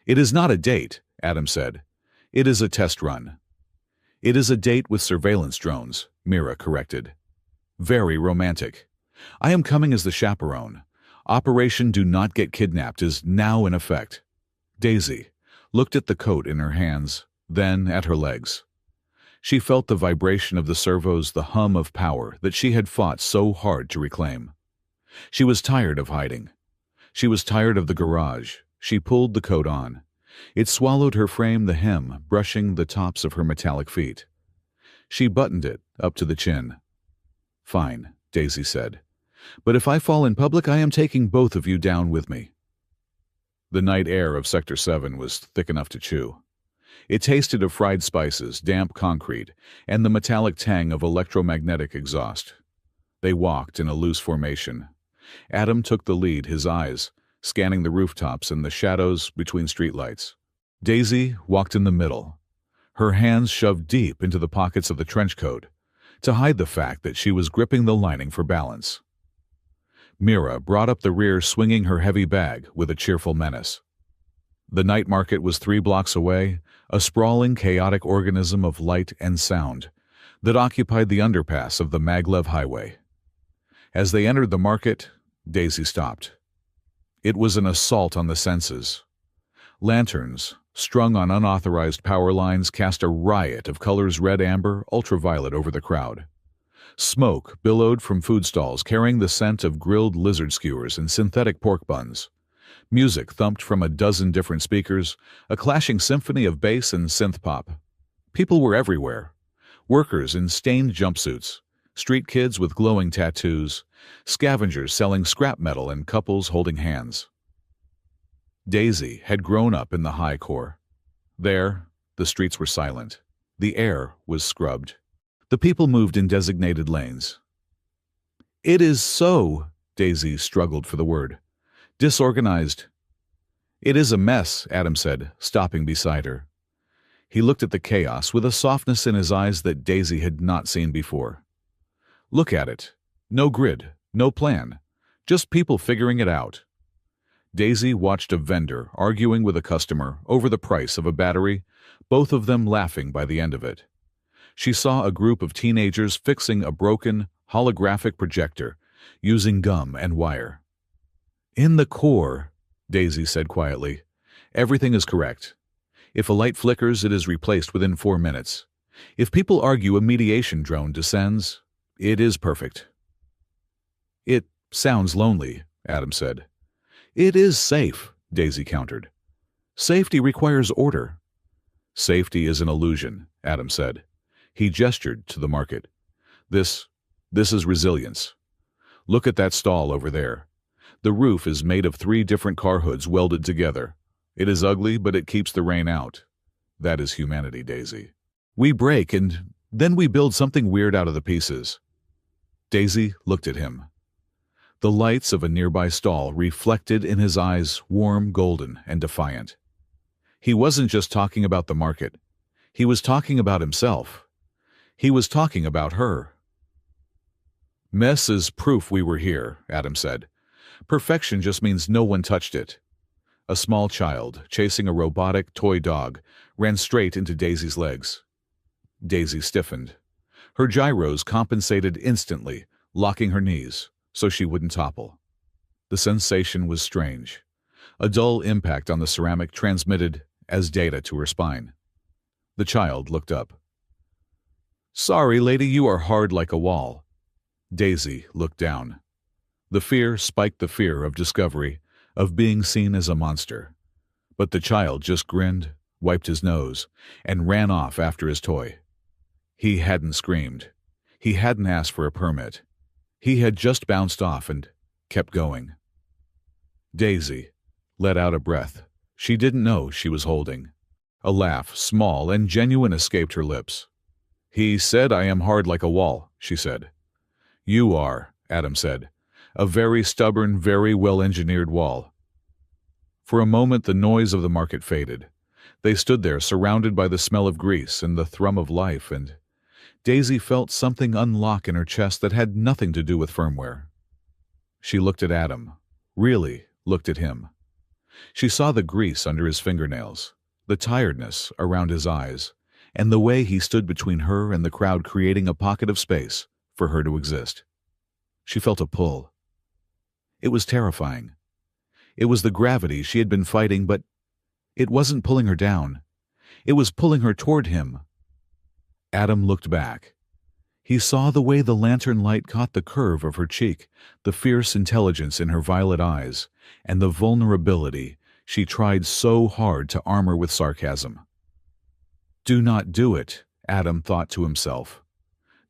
It is not a date, Adam said. It is a test run. It is a date with surveillance drones, Mira corrected. Very romantic. I am coming as the chaperone. Operation Do Not Get Kidnapped is now in effect. Daisy looked at the coat in her hands, then at her legs. She felt the vibration of the servos, the hum of power that she had fought so hard to reclaim. She was tired of hiding. She was tired of the garage. She pulled the coat on. It swallowed her frame, the hem brushing the tops of her metallic feet. She buttoned it up to the chin. Fine, Daisy said. But if I fall in public, I am taking both of you down with me. The night air of Sector 7 was thick enough to chew. It tasted of fried spices, damp concrete, and the metallic tang of electromagnetic exhaust. They walked in a loose formation. Adam took the lead, his eyes scanning the rooftops and the shadows between streetlights. Daisy walked in the middle, her hands shoved deep into the pockets of the trench coat to hide the fact that she was gripping the lining for balance. Mira brought up the rear, swinging her heavy bag with a cheerful menace. The night market was 3 blocks away, a sprawling, chaotic organism of light and sound that occupied the underpass of the Maglev Highway. As they entered the market, Daisy stopped. It was an assault on the senses. Lanterns, strung on unauthorized power lines, cast a riot of colors: red, amber, ultraviolet over the crowd. Smoke billowed from food stalls carrying the scent of grilled lizard skewers and synthetic pork buns. Music thumped from a dozen different speakers, a clashing symphony of bass and synth pop. People were everywhere. Workers in stained jumpsuits, street kids with glowing tattoos, scavengers selling scrap metal, and couples holding hands. Daisy had grown up in the high core. There, the streets were silent. The air was scrubbed. The people moved in designated lanes. It is so, Daisy struggled for the word. Disorganized. It is a mess, Adam said, stopping beside her. He looked at the chaos with a softness in his eyes that Daisy had not seen before. Look at it. No grid, no plan. Just people figuring it out. Daisy watched a vendor arguing with a customer over the price of a battery, both of them laughing by the end of it. She saw a group of teenagers fixing a broken, holographic projector, using gum and wire. In the core, Daisy said quietly, everything is correct. If a light flickers, it is replaced within 4 minutes. If people argue a mediation drone descends, it is perfect. It sounds lonely, Adam said. It is safe, Daisy countered. Safety requires order. Safety is an illusion, Adam said. He gestured to the market. This is resilience. Look at that stall over there. The roof is made of 3 different car hoods welded together. It is ugly, but it keeps the rain out. That is humanity, Daisy. We break, and then we build something weird out of the pieces. Daisy looked at him. The lights of a nearby stall reflected in his eyes, warm, golden, and defiant. He wasn't just talking about the market. He was talking about himself. He was talking about her. Mess is proof we were here, Adam said. Perfection just means no one touched it. A small child, chasing a robotic toy dog, ran straight into Daisy's legs. Daisy stiffened. Her gyros compensated instantly, locking her knees so she wouldn't topple. The sensation was strange. A dull impact on the ceramic transmitted as data to her spine. The child looked up. Sorry, lady, you are hard like a wall. Daisy looked down. The fear spiked the fear of discovery, of being seen as a monster. But the child just grinned, wiped his nose, and ran off after his toy. He hadn't screamed. He hadn't asked for a permit. He had just bounced off and kept going. Daisy let out a breath she didn't know she was holding. A laugh, small and genuine, escaped her lips. He said I am hard like a wall, she said. You are, Adam said. A very stubborn, very well-engineered wall. For a moment the noise of the market faded. They stood there surrounded by the smell of grease and the thrum of life, and Daisy felt something unlock in her chest that had nothing to do with firmware. She looked at Adam, really looked at him. She saw the grease under his fingernails, the tiredness around his eyes, and the way he stood between her and the crowd, creating a pocket of space for her to exist. She felt a pull. It was terrifying. It was the gravity she had been fighting, but it wasn't pulling her down. It was pulling her toward him. Adam looked back. He saw the way the lantern light caught the curve of her cheek, the fierce intelligence in her violet eyes, and the vulnerability she tried so hard to armor with sarcasm. Do not do it, Adam thought to himself.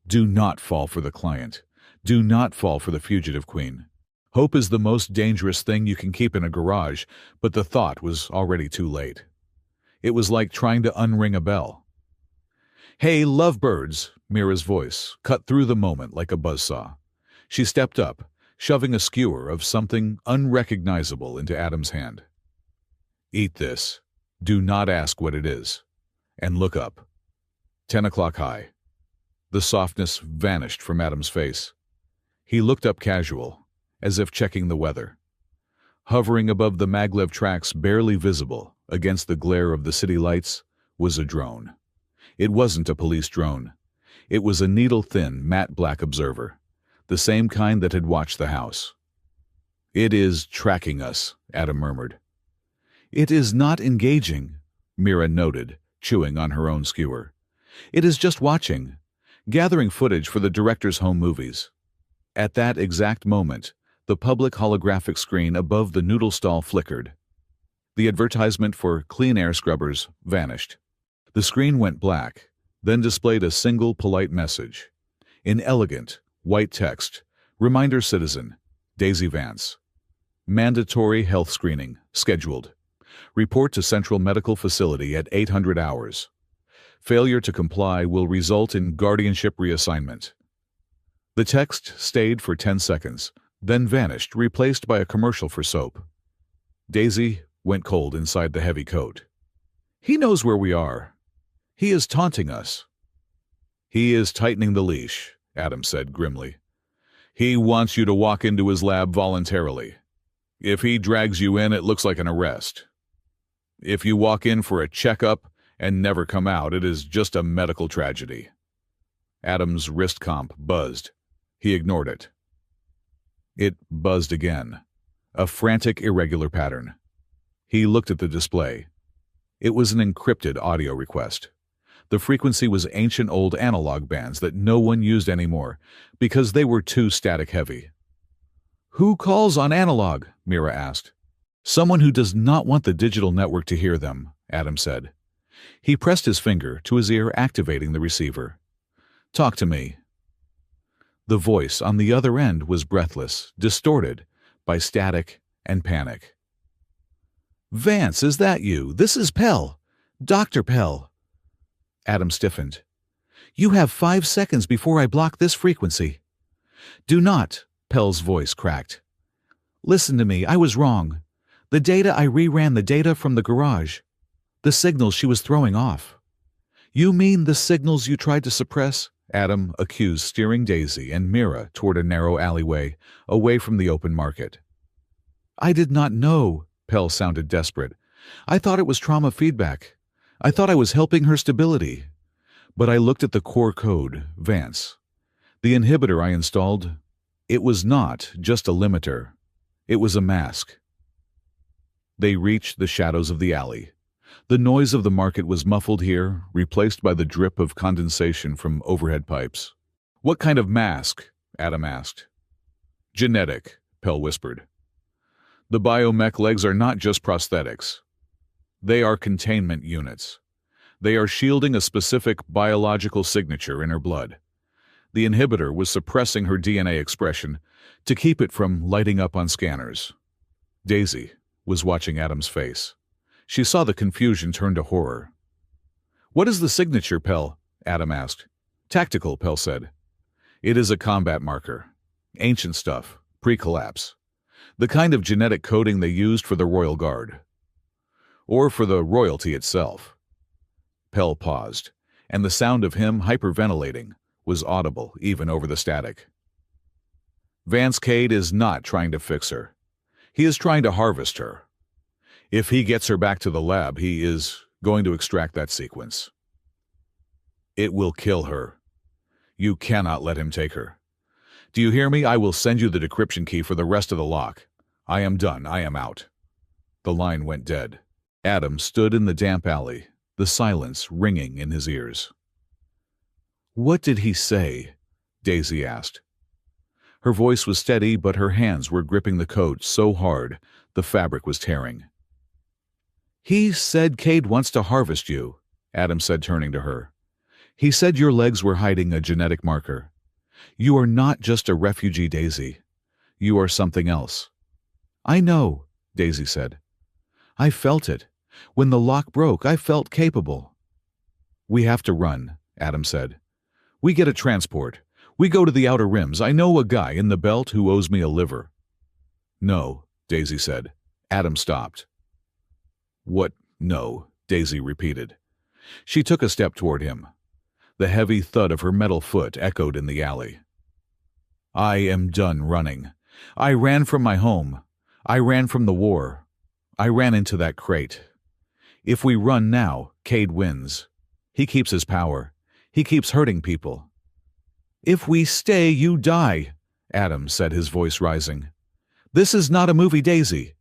Do not fall for the client. Do not fall for the fugitive queen. Hope is the most dangerous thing you can keep in a garage, but the thought was already too late. It was like trying to unring a bell. Hey, lovebirds, Mira's voice cut through the moment like a buzzsaw. She stepped up, shoving a skewer of something unrecognizable into Adam's hand. Eat this. Do not ask what it is. And look up. 10 o'clock high. The softness vanished from Adam's face. He looked up casual, as if checking the weather. Hovering above the maglev tracks, barely visible against the glare of the city lights, was a drone. It wasn't a police drone. It was a needle-thin, matte black observer, the same kind that had watched the house. It is tracking us, Adam murmured. It is not engaging, Mira noted, chewing on her own skewer. It is just watching, gathering footage for the director's home movies. At that exact moment, the public holographic screen above the noodle stall flickered. The advertisement for clean air scrubbers vanished. The screen went black, then displayed a single polite message. In elegant, white text, Reminder citizen, Daisy Vance. Mandatory health screening, scheduled. Report to Central Medical Facility at 800 hours. Failure to comply will result in guardianship reassignment. The text stayed for 10 seconds, then vanished, replaced by a commercial for soap. Daisy went cold inside the heavy coat. He knows where we are. He is taunting us. He is tightening the leash, Adam said grimly. He wants you to walk into his lab voluntarily. If he drags you in, it looks like an arrest. If you walk in for a checkup and never come out, it is just a medical tragedy. Adam's wrist comp buzzed. He ignored it. It buzzed again, a frantic, irregular pattern. He looked at the display. It was an encrypted audio request. The frequency was ancient old analog bands that no one used anymore because they were too static-heavy. "Who calls on analog?" Mira asked. "Someone who does not want the digital network to hear them," Adam said. He pressed his finger to his ear, activating the receiver. "Talk to me." The voice on the other end was breathless, distorted by static and panic. "Vance, is that you? This is Pell. Dr. Pell." Adam stiffened. "You have 5 seconds before I block this frequency." "Do not," Pell's voice cracked. "Listen to me, I was wrong. The data I reran the data from the garage. The signals she was throwing off." "You mean the signals you tried to suppress?" Adam accused, steering Daisy and Mira toward a narrow alleyway, away from the open market. "I did not know," Pell sounded desperate. "I thought it was trauma feedback. I thought I was helping her stability. But I looked at the core code, Vance. The inhibitor I installed, it was not just a limiter. It was a mask." They reached the shadows of the alley. The noise of the market was muffled here, replaced by the drip of condensation from overhead pipes. "What kind of mask?" Adam asked. "Genetic," Pell whispered. "The biomech legs are not just prosthetics. They are containment units. They are shielding a specific biological signature in her blood. The inhibitor was suppressing her DNA expression to keep it from lighting up on scanners." Daisy was watching Adam's face. She saw the confusion turn to horror. "What is the signature, Pell?" Adam asked. "Tactical," Pell said. "It is a combat marker. Ancient stuff, pre-collapse. The kind of genetic coding they used for the Royal Guard. Or for the royalty itself." Pell paused, and the sound of him hyperventilating was audible even over the static. "Vance Cade is not trying to fix her. He is trying to harvest her. If he gets her back to the lab, he is going to extract that sequence. It will kill her. You cannot let him take her. Do you hear me? I will send you the decryption key for the rest of the lock. I am done. I am out." The line went dead. Adam stood in the damp alley, the silence ringing in his ears. "What did he say?" Daisy asked. Her voice was steady, but her hands were gripping the coat so hard the fabric was tearing. "He said Cade wants to harvest you," Adam said, turning to her. "He said your legs were hiding a genetic marker. You are not just a refugee, Daisy. You are something else." "I know," Daisy said. "I felt it. When the lock broke, I felt capable." "We have to run," Adam said. "We get a transport. We go to the Outer Rims. I know a guy in the belt who owes me a liver." "No," Daisy said. Adam stopped. "What, no?" Daisy repeated. She took a step toward him. The heavy thud of her metal foot echoed in the alley. "I am done running. I ran from my home. I ran from the war. I ran into that crate. If we run now, Cade wins. He keeps his power. He keeps hurting people." "If we stay, you die," Adam said, his voice rising. "This is not a movie, Daisy.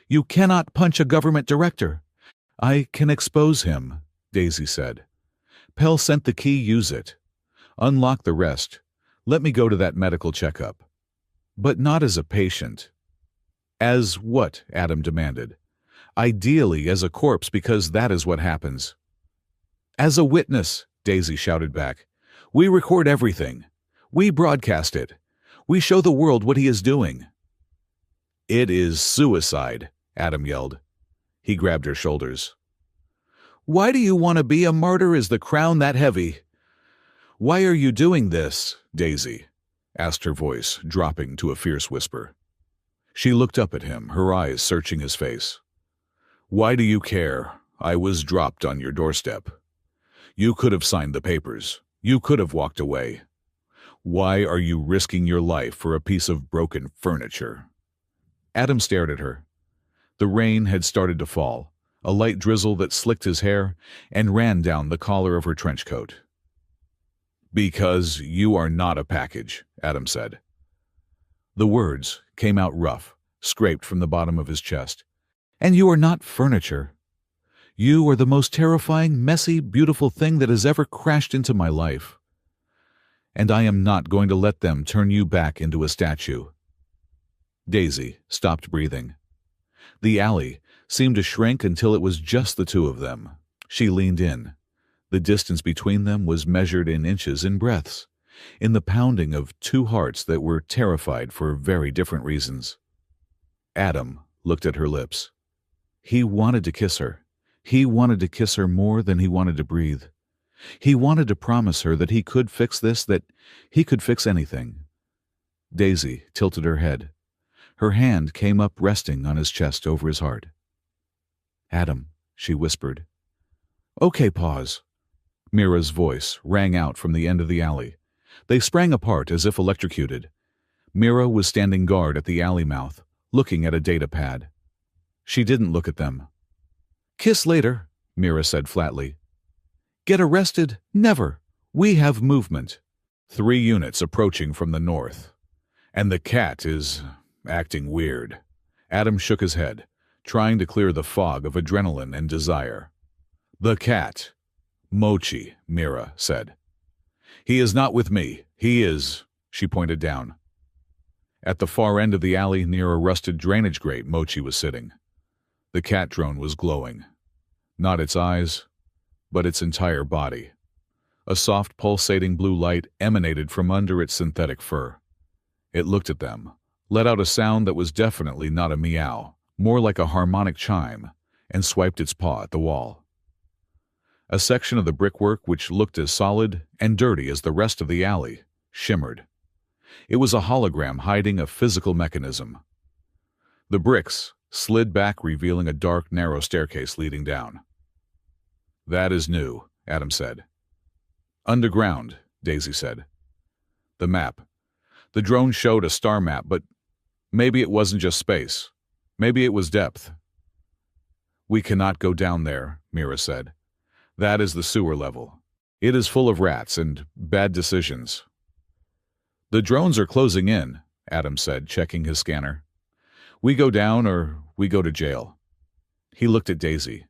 You cannot punch a government director." "I can expose him," Daisy said. "Pell sent the key, use it. Unlock the rest. Let me go to that medical checkup." "But not as a patient." "As what?" Adam demanded. "Ideally as a corpse, because that is what happens." "As a witness," Daisy shouted back. "We record everything. We broadcast it. We show the world what he is doing." "It is suicide," Adam yelled. He grabbed her shoulders. "Why do you want to be a martyr? Is the crown that heavy?" "Why are you doing this, Daisy?" asked her voice, dropping to a fierce whisper. She looked up at him, her eyes searching his face. "Why do you care? I was dropped on your doorstep. You could have signed the papers. You could have walked away. Why are you risking your life for a piece of broken furniture?" Adam stared at her. The rain had started to fall, a light drizzle that slicked his hair and ran down the collar of her trench coat. "Because you are not a package," Adam said. The words came out rough, scraped from the bottom of his chest. "And you are not furniture. You are the most terrifying, messy, beautiful thing that has ever crashed into my life. And I am not going to let them turn you back into a statue." Daisy stopped breathing. The alley seemed to shrink until it was just the two of them. She leaned in. The distance between them was measured in inches, in breaths, in the pounding of two hearts that were terrified for very different reasons. Adam looked at her lips. He wanted to kiss her. He wanted to kiss her more than he wanted to breathe. He wanted to promise her that he could fix this, that he could fix anything. Daisy tilted her head. Her hand came up resting on his chest over his heart. "Adam," she whispered. "Okay, pause." Mira's voice rang out from the end of the alley. They sprang apart as if electrocuted. Mira was standing guard at the alley mouth, looking at a data pad. She didn't look at them. "Kiss later," Mira said flatly. "Get arrested? Never. We have movement." 3 units approaching from the north. And the cat is acting weird. Adam shook his head, trying to clear the fog of adrenaline and desire. "The cat. Mochi," Mira said. "He is not with me. He is," she pointed down. At the far end of the alley near a rusted drainage grate, Mochi was sitting. The cat drone was glowing. Not its eyes, but its entire body. A soft pulsating blue light emanated from under its synthetic fur. It looked at them, let out a sound that was definitely not a meow, more like a harmonic chime, and swiped its paw at the wall. A section of the brickwork, which looked as solid and dirty as the rest of the alley, shimmered. It was a hologram hiding a physical mechanism. The bricks slid back, revealing a dark, narrow staircase leading down. "That is new," Adam said. "Underground," Daisy said. The map. The drone showed a star map, but maybe it wasn't just space. Maybe it was depth. "We cannot go down there," Mira said. "That is the sewer level. It is full of rats and bad decisions." "The drones are closing in," Adam said, checking his scanner. "We go down or we go to jail." He looked at Daisy.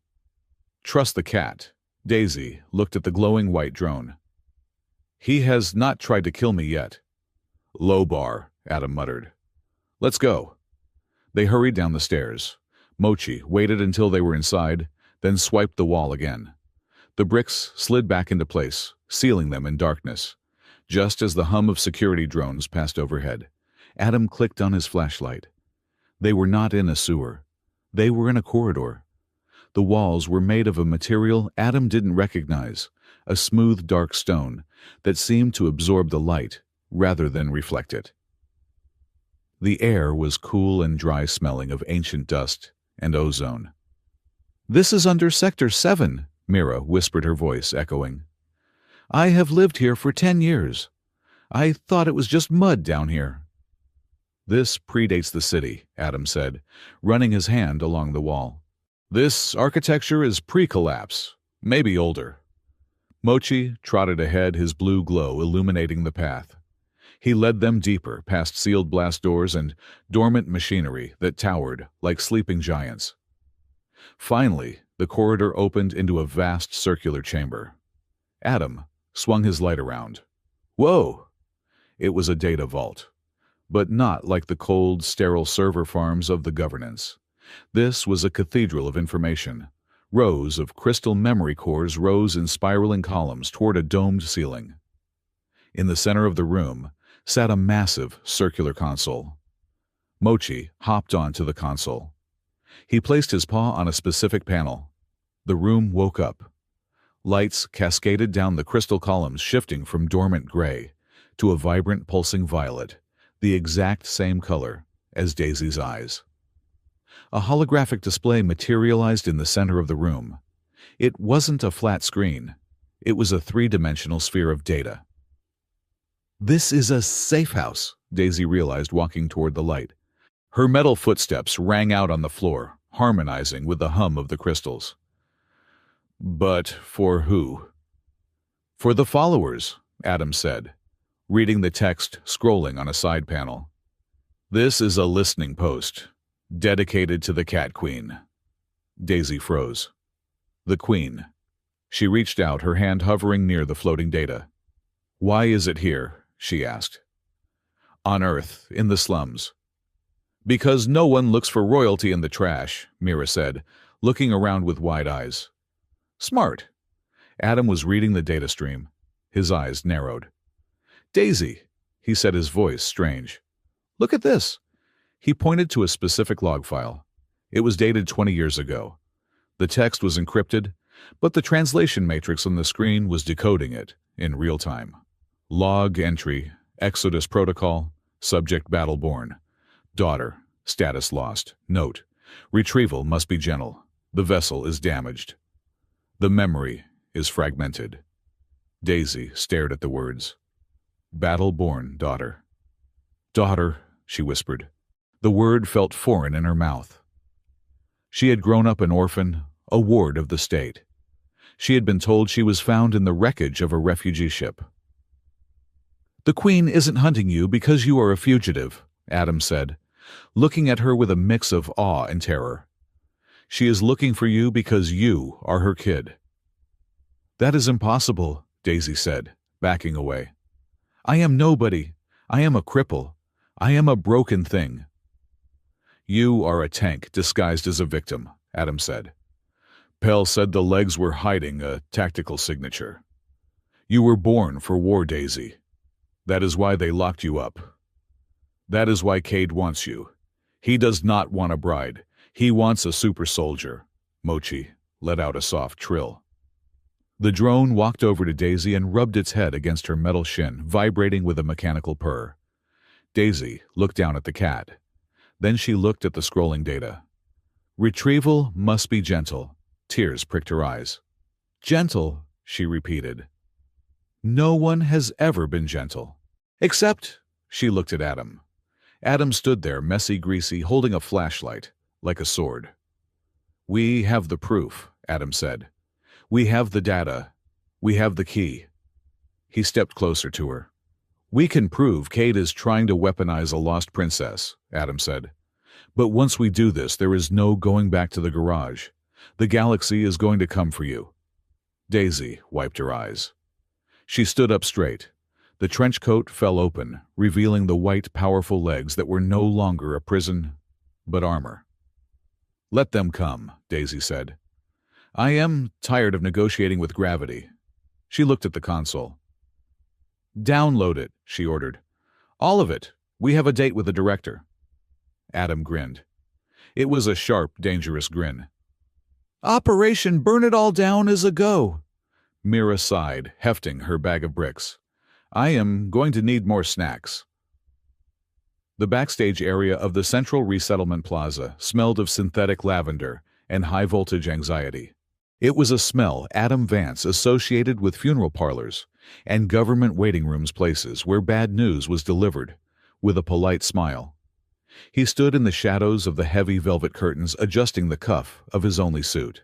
"Trust the cat." Daisy looked at the glowing white drone. "He has not tried to kill me yet." "Low bar," Adam muttered. "Let's go." They hurried down the stairs. Mochi waited until they were inside, then swiped the wall again. The bricks slid back into place, sealing them in darkness. Just as the hum of security drones passed overhead, Adam clicked on his flashlight. They were not in a sewer. They were in a corridor. The walls were made of a material Adam didn't recognize, a smooth, dark stone that seemed to absorb the light rather than reflect it. The air was cool and dry, smelling of ancient dust and ozone. "This is under Sector 7, Mira whispered, her voice echoing. "I have lived here for 10 years. I thought it was just mud down here." "This predates the city," Adam said, running his hand along the wall. "This architecture is pre-collapse, maybe older." Mochi trotted ahead, his blue glow illuminating the path. He led them deeper, past sealed blast doors and dormant machinery that towered like sleeping giants. Finally, the corridor opened into a vast circular chamber. Adam swung his light around. Whoa! It was a data vault, but not like the cold, sterile server farms of the governance. This was a cathedral of information. Rows of crystal memory cores rose in spiraling columns toward a domed ceiling. In the center of the room sat a massive circular console. Mochi hopped onto the console. He placed his paw on a specific panel. The room woke up. Lights cascaded down the crystal columns, shifting from dormant gray to a vibrant pulsing violet, the exact same color as Daisy's eyes. A holographic display materialized in the center of the room. It wasn't a flat screen. It was a three-dimensional sphere of data. This is a safe house, Daisy realized, walking toward the light. Her metal footsteps rang out on the floor, harmonizing with the hum of the crystals. But for who? For the followers, Adam said, reading the text scrolling on a side panel. This is a listening post, dedicated to the Cat Queen. Daisy froze. The Queen. She reached out, her hand hovering near the floating data. Why is it here? She asked. On Earth, in the slums. Because no one looks for royalty in the trash, Mira said, looking around with wide eyes. Smart. Adam was reading the data stream. His eyes narrowed. Daisy, he said, his voice strange. Look at this. He pointed to a specific log file. It was dated 20 years ago. The text was encrypted, but the translation matrix on the screen was decoding it in real time. Log entry, Exodus protocol, subject battleborn. Daughter, status lost. Note, retrieval must be gentle. The vessel is damaged. The memory is fragmented. Daisy stared at the words. Battleborn, daughter. Daughter, she whispered. The word felt foreign in her mouth. She had grown up an orphan, a ward of the state. She had been told she was found in the wreckage of a refugee ship. The Queen isn't hunting you because you are a fugitive, Adam said, looking at her with a mix of awe and terror. She is looking for you because you are her kid. That is impossible, Daisy said, backing away. I am nobody. I am a cripple. I am a broken thing. You are a tank disguised as a victim, Adam said. Pell said the legs were hiding a tactical signature. You were born for war, Daisy. That is why they locked you up. That is why Cade wants you. He does not want a bride. He wants a super soldier. Mochi let out a soft trill. The drone walked over to Daisy and rubbed its head against her metal shin, vibrating with a mechanical purr. Daisy looked down at the cat. Then she looked at the scrolling data. Retrieval must be gentle. Tears pricked her eyes. Gentle, she repeated. No one has ever been gentle. Except, she looked at Adam. Adam stood there, messy, greasy, holding a flashlight, like a sword. We have the proof, Adam said. We have the data. We have the key. He stepped closer to her. We can prove Cade is trying to weaponize a lost princess, Adam said. But once we do this, there is no going back to the garage. The galaxy is going to come for you. Daisy wiped her eyes. She stood up straight. The trench coat fell open, revealing the white, powerful legs that were no longer a prison, but armor. Let them come, Daisy said. I am tired of negotiating with gravity. She looked at the console. Download it, she ordered. All of it. We have a date with the director. Adam grinned. It was a sharp, dangerous grin. Operation Burn It All Down is a go. Mira sighed, hefting her bag of bricks. I am going to need more snacks. The backstage area of the Central Resettlement Plaza smelled of synthetic lavender and high-voltage anxiety. It was a smell Adam Vance associated with funeral parlors and government waiting rooms, places where bad news was delivered, with a polite smile. He stood in the shadows of the heavy velvet curtains, adjusting the cuff of his only suit.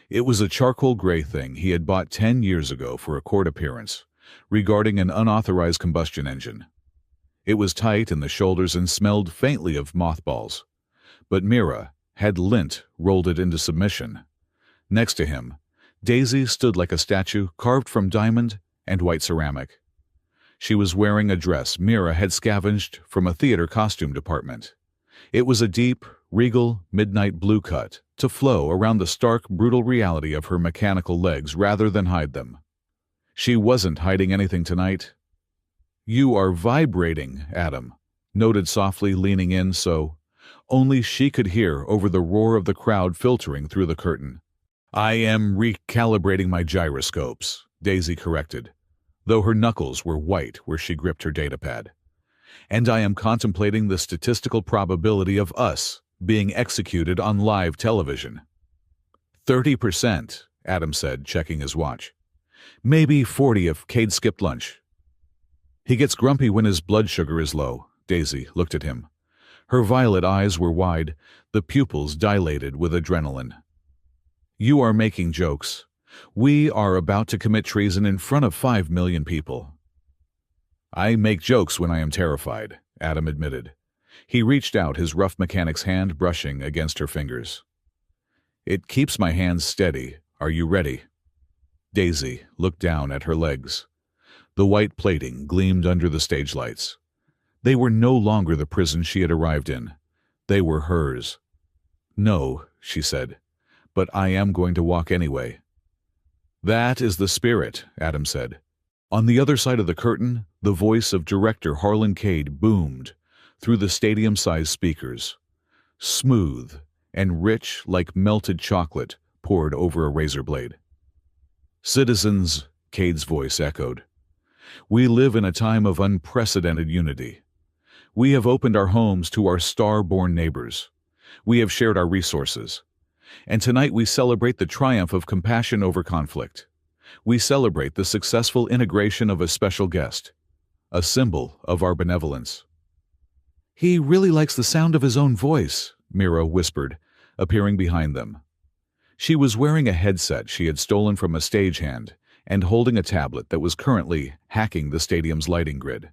It was a charcoal gray thing he had bought 10 years ago for a court appearance, regarding an unauthorized combustion engine. It was tight in the shoulders and smelled faintly of mothballs. But Mira had lint rolled it into submission. Next to him, Daisy stood like a statue carved from diamond and white ceramic. She was wearing a dress Mira had scavenged from a theater costume department. It was a deep, regal, midnight blue cut to flow around the stark, brutal reality of her mechanical legs rather than hide them. She wasn't hiding anything tonight. You are vibrating, Adam noted softly, leaning in so only she could hear over the roar of the crowd filtering through the curtain. I am recalibrating my gyroscopes, Daisy corrected, though her knuckles were white where she gripped her datapad. And I am contemplating the statistical probability of us being executed on live television. 30%, Adam said, checking his watch. Maybe 40 if Cade skipped lunch. He gets grumpy when his blood sugar is low, Daisy looked at him. Her violet eyes were wide, the pupils dilated with adrenaline. You are making jokes. We are about to commit treason in front of 5 million people. I make jokes when I am terrified, Adam admitted. He reached out, his rough mechanic's hand brushing against her fingers. It keeps my hands steady, Are you ready? Daisy looked down at her legs. The white plating gleamed under the stage lights. They were no longer the prison she had arrived in. They were hers. No, she said, but I am going to walk anyway. That is the spirit, Adam said. On the other side of the curtain, the voice of director Harlan Cade boomed through the stadium-sized speakers. Smooth and rich like melted chocolate poured over a razor blade. Citizens, Cade's voice echoed. We live in a time of unprecedented unity. We have opened our homes to our star-born neighbors. We have shared our resources. And tonight we celebrate the triumph of compassion over conflict. We celebrate the successful integration of a special guest, a symbol of our benevolence. He really likes the sound of his own voice, Mira whispered, appearing behind them. She was wearing a headset she had stolen from a stagehand and holding a tablet that was currently hacking the stadium's lighting grid.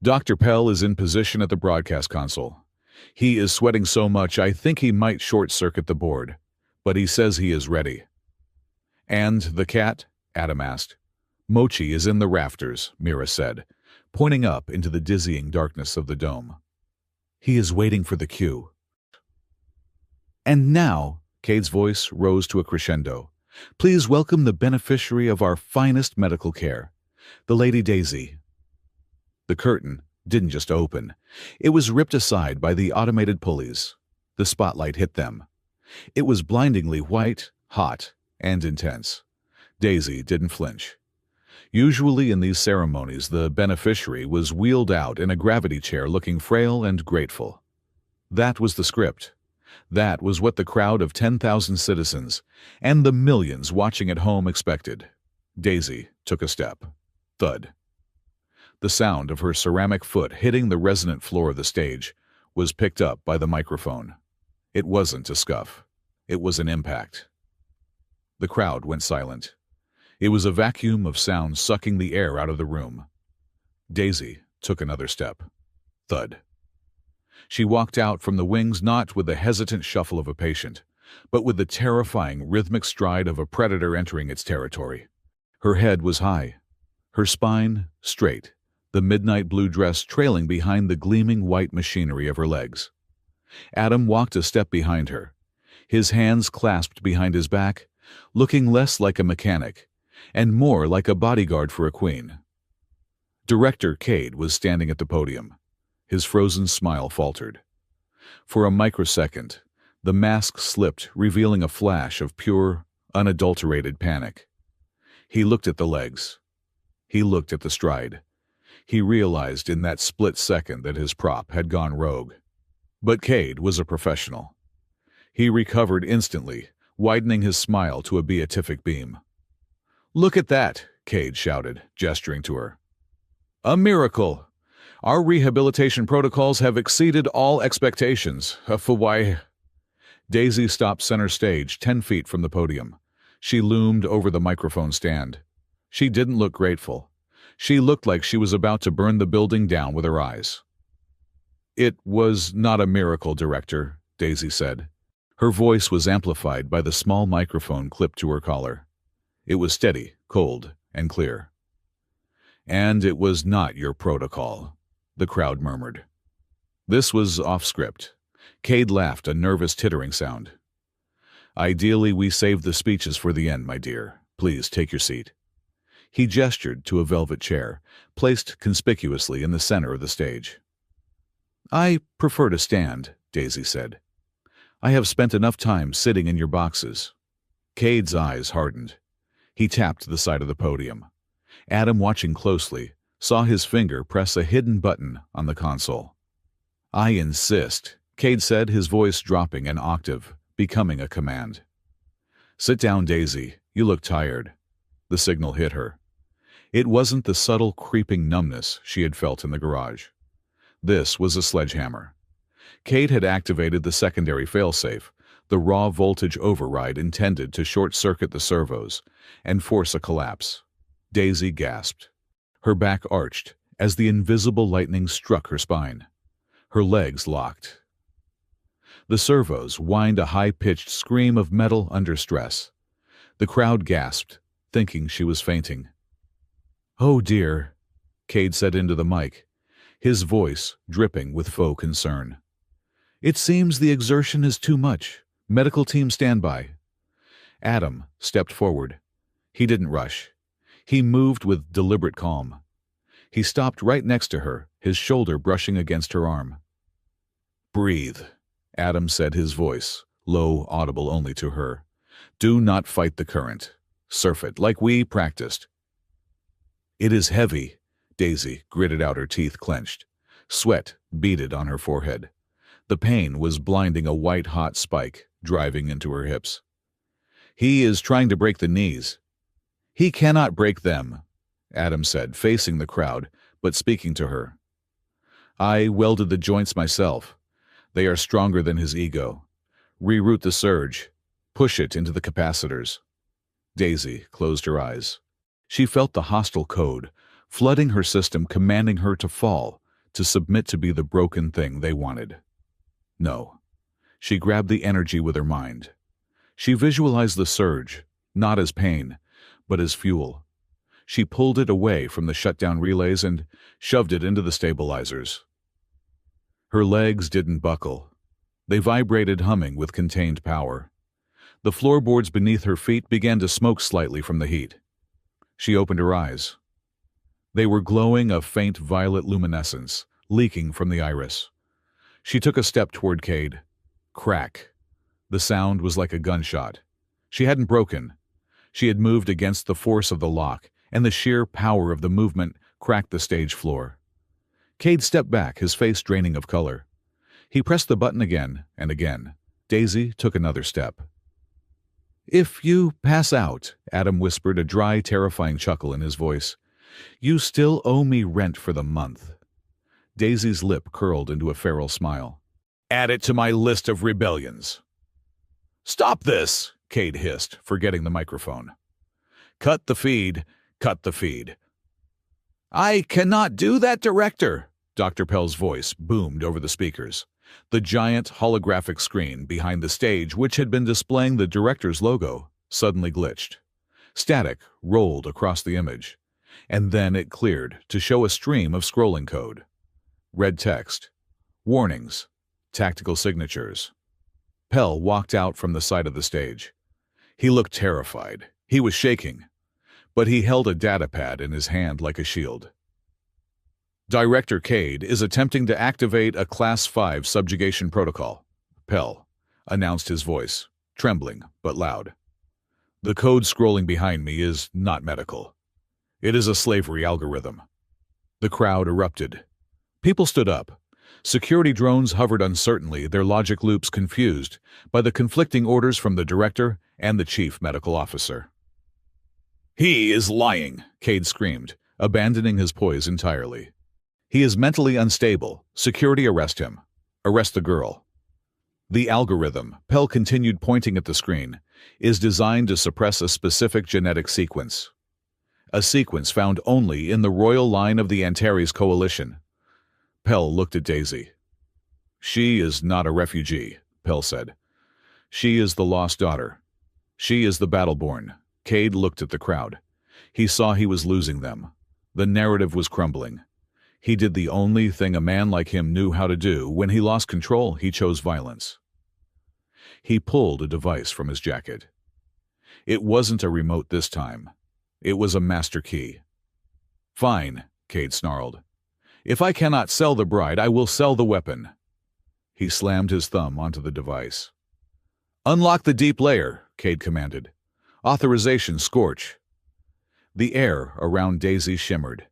Dr. Pell is in position at the broadcast console. He is sweating so much I think he might short-circuit the board, but he says he is ready. And the cat? Adam asked. Mochi is in the rafters, Mira said, pointing up into the dizzying darkness of the dome. He is waiting for the cue. And now, Cade's voice rose to a crescendo. Please welcome the beneficiary of our finest medical care, the Lady Daisy. The curtain didn't just open. It was ripped aside by the automated pulleys. The spotlight hit them. It was blindingly white, hot, and intense. Daisy didn't flinch. Usually in these ceremonies, the beneficiary was wheeled out in a gravity chair looking frail and grateful. That was the script. That was what the crowd of 10,000 citizens and the millions watching at home expected. Daisy took a step. Thud. The sound of her ceramic foot hitting the resonant floor of the stage was picked up by the microphone. It wasn't a scuff. It was an impact. The crowd went silent. It was a vacuum of sound sucking the air out of the room. Daisy took another step. Thud. She walked out from the wings not with the hesitant shuffle of a patient, but with the terrifying rhythmic stride of a predator entering its territory. Her head was high, her spine straight, the midnight blue dress trailing behind the gleaming white machinery of her legs. Adam walked a step behind her, his hands clasped behind his back, looking less like a mechanic and more like a bodyguard for a queen. Director Cade was standing at the podium. His frozen smile faltered. For a microsecond, the mask slipped, revealing a flash of pure, unadulterated panic. He looked at the legs. He looked at the stride. He realized in that split second that his prop had gone rogue. But Cade was a professional. He recovered instantly, widening his smile to a beatific beam. "Look at that," Cade shouted, gesturing to her. "A miracle! Our rehabilitation protocols have exceeded all expectations. HFY." Daisy stopped center stage, 10 feet from the podium. She loomed over the microphone stand. She didn't look grateful. She looked like she was about to burn the building down with her eyes. "It was not a miracle, Director," Daisy said. Her voice was amplified by the small microphone clipped to her collar. It was steady, cold, and clear. "And it was not your protocol," the crowd murmured. This was off-script. Cade laughed, a nervous tittering sound. "Ideally, we save the speeches for the end, my dear. Please take your seat." He gestured to a velvet chair, placed conspicuously in the center of the stage. "I prefer to stand," Daisy said. "I have spent enough time sitting in your boxes." Cade's eyes hardened. He tapped the side of the podium. Adam, watching closely, saw his finger press a hidden button on the console. "I insist," Cade said, his voice dropping an octave, becoming a command. "Sit down, Daisy. You look tired." The signal hit her. It wasn't the subtle, creeping numbness she had felt in the garage. This was a sledgehammer. Cade had activated the secondary failsafe, the raw voltage override intended to short-circuit the servos and force a collapse. Daisy gasped. Her back arched as the invisible lightning struck her spine. Her legs locked. The servos whined a high-pitched scream of metal under stress. The crowd gasped, thinking she was fainting. "Oh dear," Cade said into the mic, his voice dripping with faux concern. "It seems the exertion is too much. Medical team standby." Adam stepped forward. He didn't rush. He moved with deliberate calm. He stopped right next to her, his shoulder brushing against her arm. "Breathe," Adam said, his voice low, audible only to her. "Do not fight the current. Surf it, like we practiced." "It is heavy," Daisy gritted out, her teeth clenched. Sweat beaded on her forehead. The pain was blinding, a white-hot spike driving into her hips. "He is trying to break the knees." "He cannot break them," Adam said, facing the crowd, but speaking to her. "I welded the joints myself. They are stronger than his ego. Reroute the surge. Push it into the capacitors." Daisy closed her eyes. She felt the hostile code, flooding her system, commanding her to fall, to submit, to be the broken thing they wanted. No. She grabbed the energy with her mind. She visualized the surge, not as pain, but as fuel. She pulled it away from the shutdown relays and shoved it into the stabilizers. Her legs didn't buckle. They vibrated, humming with contained power. The floorboards beneath her feet began to smoke slightly from the heat. She opened her eyes. They were glowing a faint violet luminescence, leaking from the iris. She took a step toward Cade. Crack. The sound was like a gunshot. She hadn't broken. She had moved against the force of the lock, and the sheer power of the movement cracked the stage floor. Cade stepped back, his face draining of color. He pressed the button again and again. Daisy took another step. "If you pass out," Adam whispered, a dry, terrifying chuckle in his voice, "you still owe me rent for the month." Daisy's lip curled into a feral smile. "Add it to my list of rebellions." "Stop this," Cade hissed, forgetting the microphone. "Cut the feed. Cut the feed." "I cannot do that, Director," Dr. Pell's voice boomed over the speakers. The giant holographic screen behind the stage, which had been displaying the director's logo, suddenly glitched. Static rolled across the image, and then it cleared to show a stream of scrolling code. Red text. Warnings. Tactical signatures. Pell walked out from the side of the stage. He looked terrified. He was shaking, but he held a data pad in his hand like a shield. "Director Cade is attempting to activate a Class 5 subjugation protocol," Pell announced, his voice trembling but loud. "The code scrolling behind me is not medical. It is a slavery algorithm." The crowd erupted. People stood up. Security drones hovered uncertainly, their logic loops confused by the conflicting orders from the director and the chief medical officer. "He is lying," Cade screamed, abandoning his poise entirely. "He is mentally unstable. Security, arrest him. Arrest the girl." "The algorithm," Pell continued, pointing at the screen, "is designed to suppress a specific genetic sequence. A sequence found only in the royal line of the Antares Coalition." Pell looked at Daisy. "She is not a refugee," Pell said. "She is the lost daughter. She is the battleborn." Cade looked at the crowd. He saw he was losing them. The narrative was crumbling. He did the only thing a man like him knew how to do. When he lost control, he chose violence. He pulled a device from his jacket. It wasn't a remote this time. It was a master key. "Fine," Cade snarled. "If I cannot sell the bride, I will sell the weapon." He slammed his thumb onto the device. "Unlock the deep layer," Cade commanded. "Authorization scorch." The air around Daisy shimmered.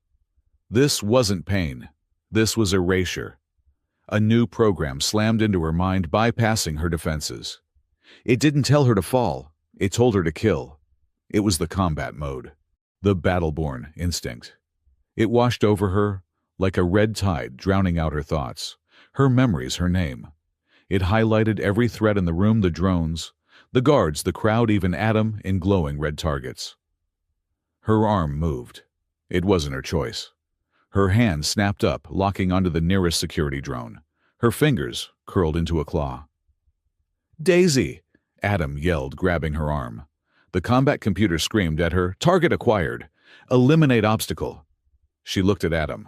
This wasn't pain. This was erasure. A new program slammed into her mind, bypassing her defenses. It didn't tell her to fall. It told her to kill. It was the combat mode. The battleborn instinct. It washed over her like a red tide, drowning out her thoughts, her memories, her name. It highlighted every threat in the room, the drones, the guards, the crowd, even Adam in glowing red targets. Her arm moved. It wasn't her choice. Her hand snapped up, locking onto the nearest security drone. Her fingers curled into a claw. "Daisy!" Adam yelled, grabbing her arm. The combat computer screamed at her, "Target acquired! Eliminate obstacle!" She looked at Adam.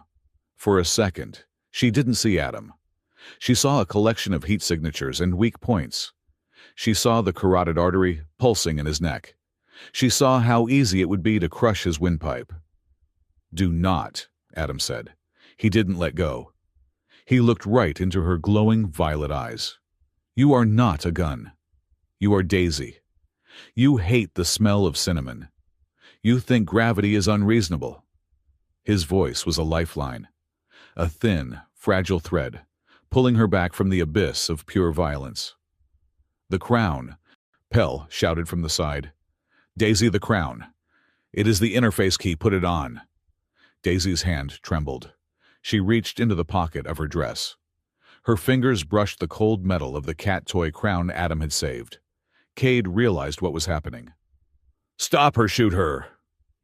For a second, she didn't see Adam. She saw a collection of heat signatures and weak points. She saw the carotid artery pulsing in his neck. She saw how easy it would be to crush his windpipe. "Do not," Adam said. He didn't let go. He looked right into her glowing violet eyes. "You are not a gun. You are Daisy. You hate the smell of cinnamon. You think gravity is unreasonable." His voice was a lifeline, a thin, fragile thread, pulling her back from the abyss of pure violence. "The crown," Pell shouted from the side. "Daisy, the crown. It is the interface key. Put it on." Daisy's hand trembled. She reached into the pocket of her dress. Her fingers brushed the cold metal of the cat toy crown Adam had saved. Cade realized what was happening. "Stop her, shoot her!"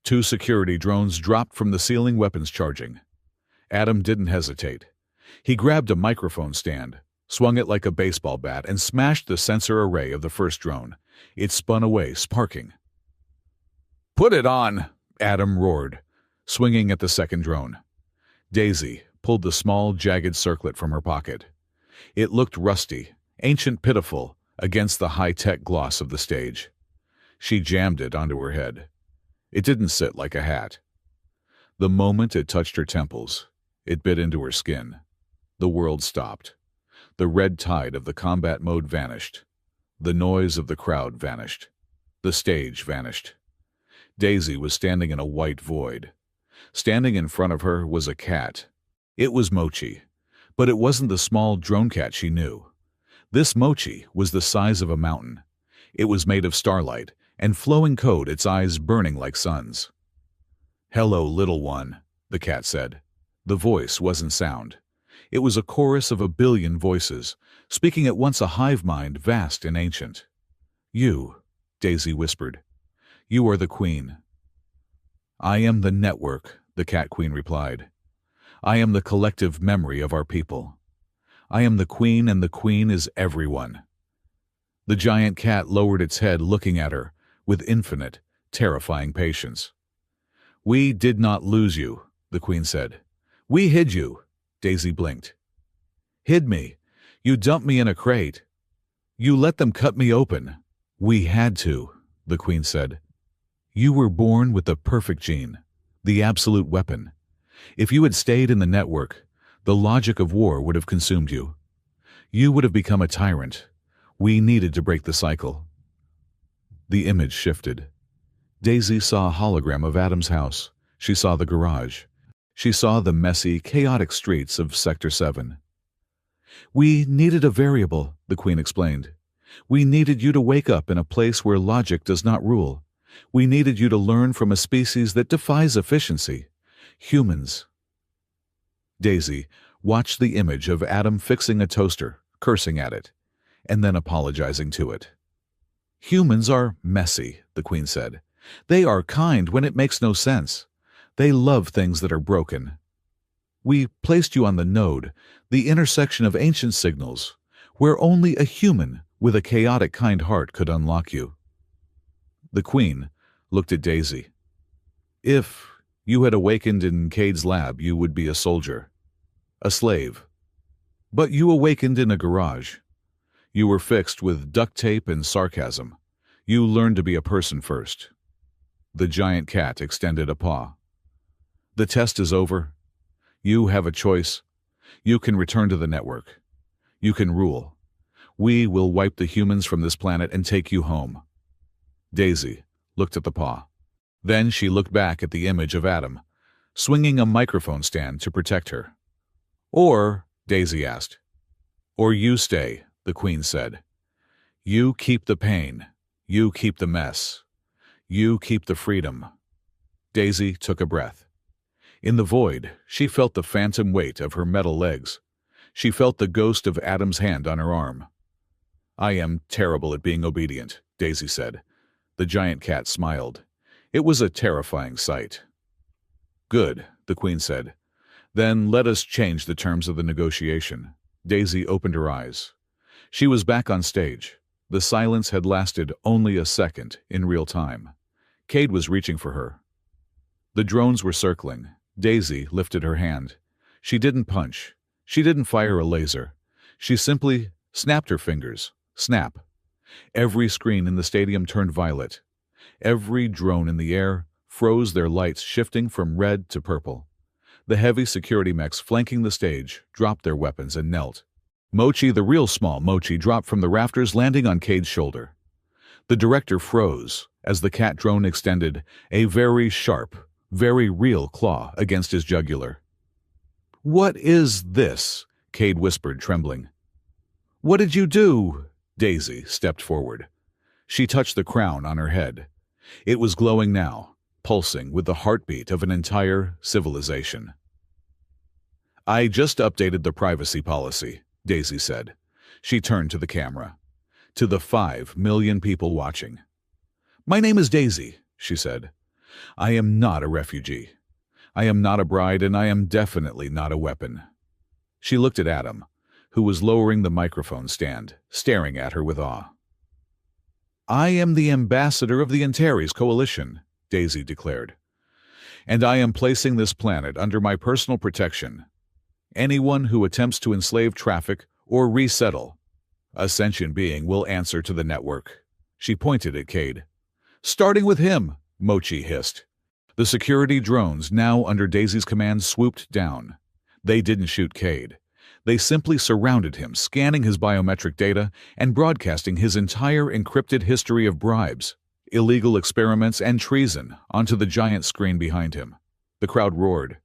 2 security drones dropped from the ceiling, weapons charging. Adam didn't hesitate. He grabbed a microphone stand, swung it like a baseball bat, and smashed the sensor array of the first drone. It spun away, sparking. "Put it on!" Adam roared, swinging at the second drone. Daisy pulled the small, jagged circlet from her pocket. It looked rusty, ancient, pitiful, against the high-tech gloss of the stage. She jammed it onto her head. It didn't sit like a hat. The moment it touched her temples, it bit into her skin. The world stopped. The red tide of the combat mode vanished. The noise of the crowd vanished. The stage vanished. Daisy was standing in a white void. Standing in front of her was a cat. It was Mochi, but it wasn't the small drone cat she knew. This Mochi was the size of a mountain. It was made of starlight and flowing code, its eyes burning like suns. "Hello, little one," the cat said. The voice wasn't sound. It was a chorus of 1,000,000,000 voices, speaking at once, a hive mind vast and ancient. "You," Daisy whispered. "You are the queen." "I am the network," the cat queen replied. "I am the collective memory of our people. I am the queen, and the queen is everyone." The giant cat lowered its head, looking at her with infinite, terrifying patience. "We did not lose you," the queen said. "We hid you." Daisy blinked. "Hid me? You dumped me in a crate. You let them cut me open." "We had to," the queen said. "You were born with the perfect gene, the absolute weapon. If you had stayed in the network, the logic of war would have consumed you. You would have become a tyrant. We needed to break the cycle." The image shifted. Daisy saw a hologram of Adam's house. She saw the garage. She saw the messy, chaotic streets of Sector 7. "We needed a variable," the queen explained. "We needed you to wake up in a place where logic does not rule. We needed you to learn from a species that defies efficiency. Humans." Daisy watched the image of Adam fixing a toaster, cursing at it, and then apologizing to it. "Humans are messy," the queen said. "They are kind when it makes no sense. They love things that are broken. We placed you on the node, the intersection of ancient signals, where only a human with a chaotic, kind heart could unlock you." The queen looked at Daisy. "If you had awakened in Cade's lab, you would be a soldier, a slave. But you awakened in a garage. You were fixed with duct tape and sarcasm. You learned to be a person first." The giant cat extended a paw. "The test is over. You have a choice. You can return to the network. You can rule. We will wipe the humans from this planet and take you home." Daisy looked at the paw. Then she looked back at the image of Adam, swinging a microphone stand to protect her. "Or," Daisy asked. "Or you stay," the queen said. "You keep the pain. You keep the mess. You keep the freedom." Daisy took a breath. In the void, she felt the phantom weight of her metal legs. She felt the ghost of Adam's hand on her arm. "I am terrible at being obedient," Daisy said. The giant cat smiled. It was a terrifying sight. "Good," the queen said. "Then let us change the terms of the negotiation." Daisy opened her eyes. She was back on stage. The silence had lasted only a second in real time. Cade was reaching for her. The drones were circling. Daisy lifted her hand. She didn't punch. She didn't fire a laser. She simply snapped her fingers. Snap. Every screen in the stadium turned violet. Every drone in the air froze, their lights shifting from red to purple. The heavy security mechs flanking the stage dropped their weapons and knelt. Mochi, the real small Mochi, dropped from the rafters, landing on Cade's shoulder. The director froze as the cat drone extended a very sharp, very real claw against his jugular. "What is this?" Cade whispered, trembling. "What did you do?" Daisy stepped forward. She touched the crown on her head. It was glowing now, pulsing with the heartbeat of an entire civilization. "I just updated the privacy policy," Daisy said. She turned to the camera, to the 5 million people watching. "My name is Daisy," she said. "I am not a refugee. I am not a bride, and I am definitely not a weapon." She looked at Adam, who was lowering the microphone stand, staring at her with awe. "I am the ambassador of the Antares Coalition," Daisy declared. "And I am placing this planet under my personal protection. Anyone who attempts to enslave, traffic, or resettle a sentient being will answer to the network." She pointed at Cade. "Starting with him," Mochi hissed. The security drones, now under Daisy's command, swooped down. They didn't shoot Cade. They simply surrounded him, scanning his biometric data and broadcasting his entire encrypted history of bribes, illegal experiments, and treason onto the giant screen behind him. The crowd roared.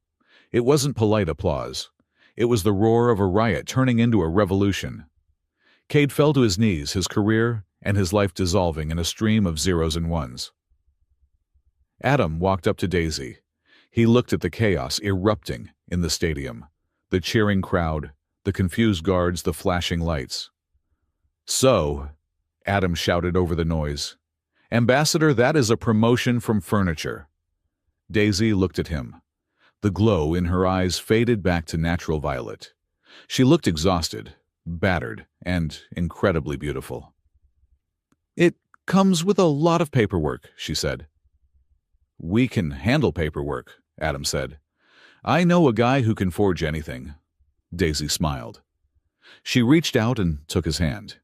It wasn't polite applause. It was the roar of a riot turning into a revolution. Cade fell to his knees, his career and his life dissolving in a stream of zeros and ones. Adam walked up to Daisy. He looked at the chaos erupting in the stadium, the cheering crowd, the confused guards, the flashing lights. "So," Adam shouted over the noise, "Ambassador, that is a promotion from furniture." Daisy looked at him. The glow in her eyes faded back to natural violet. She looked exhausted, battered, and incredibly beautiful. "It comes with a lot of paperwork," she said. "We can handle paperwork," Adam said. "I know a guy who can forge anything." Daisy smiled. She reached out and took his hand.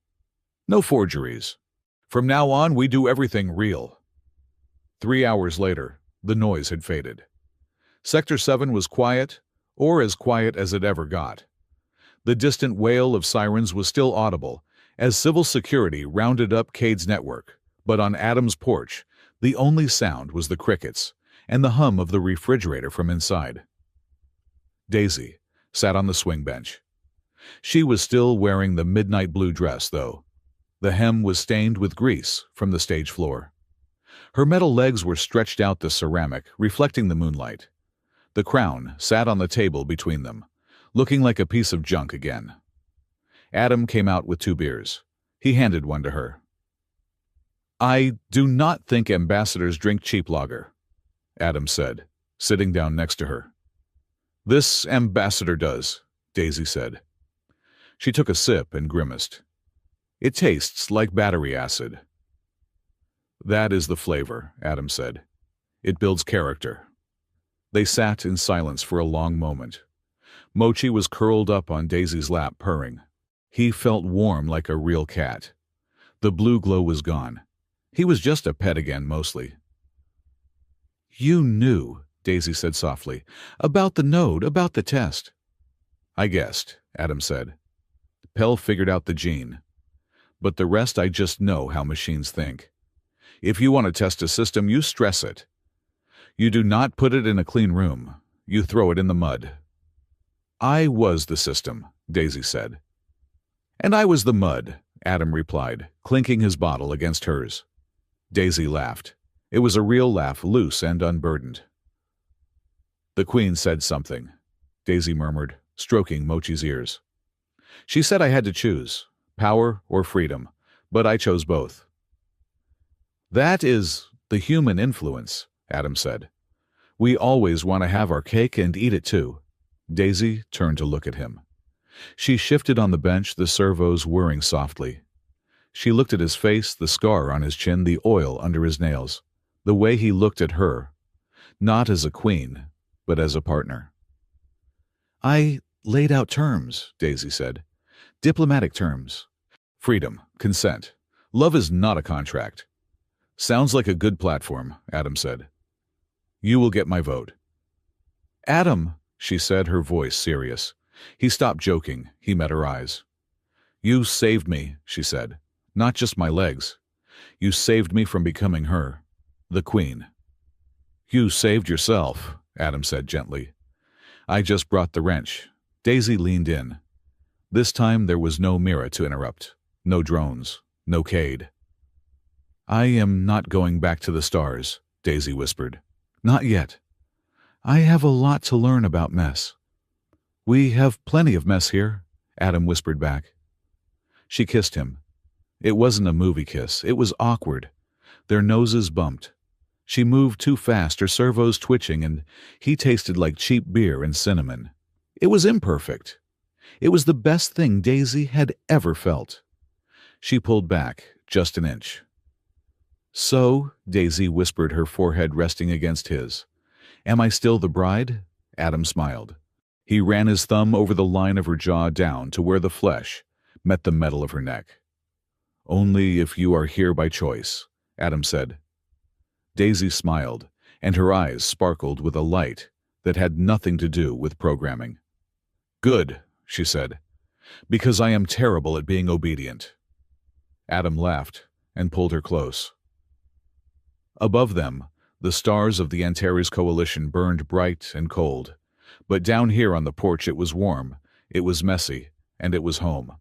"No forgeries. From now on, we do everything real." 3 hours later, the noise had faded. Sector 7 was quiet, or as quiet as it ever got. The distant wail of sirens was still audible as civil security rounded up Cade's network, but on Adam's porch, the only sound was the crickets and the hum of the refrigerator from inside. Daisy sat on the swing bench. She was still wearing the midnight blue dress, though. The hem was stained with grease from the stage floor. Her metal legs were stretched out the ceramic, reflecting the moonlight. The crown sat on the table between them, looking like a piece of junk again. Adam came out with 2 beers. He handed one to her. "I do not think ambassadors drink cheap lager," Adam said, sitting down next to her. "This ambassador does," Daisy said. She took a sip and grimaced. "It tastes like battery acid." "That is the flavor," Adam said. "It builds character." They sat in silence for a long moment. Mochi was curled up on Daisy's lap, purring. He felt warm like a real cat. The blue glow was gone. He was just a pet again, mostly. "You knew," Daisy said softly, "about the node, about the test." "I guessed," Adam said. "Pell figured out the gene. But the rest, I just know how machines think. If you want to test a system, you stress it. You do not put it in a clean room. You throw it in the mud." "I was the system," Daisy said. "And I was the mud," Adam replied, clinking his bottle against hers. Daisy laughed. It was a real laugh, loose and unburdened. "The Queen said something," Daisy murmured, stroking Mochi's ears. "She said I had to choose, power or freedom, but I chose both." "That is the human influence," Adam said. "We always want to have our cake and eat it too." Daisy turned to look at him. She shifted on the bench, the servos whirring softly. She looked at his face, the scar on his chin, the oil under his nails. The way he looked at her, not as a queen, but as a partner. "I laid out terms," Daisy said. "Diplomatic terms. Freedom, consent. Love is not a contract." "Sounds like a good platform," Adam said. "You will get my vote." "Adam," she said, her voice serious. He stopped joking. He met her eyes. "You saved me," she said. "Not just my legs. You saved me from becoming her, the queen." "You saved yourself," Adam said gently. "I just brought the wrench." Daisy leaned in. This time there was no Mira to interrupt. No drones. No Cade. "I am not going back to the stars," Daisy whispered. "Not yet. I have a lot to learn about mess." "We have plenty of mess here," Adam whispered back. She kissed him. It wasn't a movie kiss. It was awkward. Their noses bumped. She moved too fast, her servos twitching, and he tasted like cheap beer and cinnamon. It was imperfect. It was the best thing Daisy had ever felt. She pulled back, just an inch. "So," Daisy whispered, her forehead resting against his. "Am I still the bride?" Adam smiled. He ran his thumb over the line of her jaw down to where the flesh met the metal of her neck. "Only if you are here by choice," Adam said. Daisy smiled, and her eyes sparkled with a light that had nothing to do with programming. "Good," she said, "because I am terrible at being obedient." Adam laughed and pulled her close. Above them, the stars of the Antares coalition burned bright and cold. But down here on the porch it was warm, it was messy, and it was home.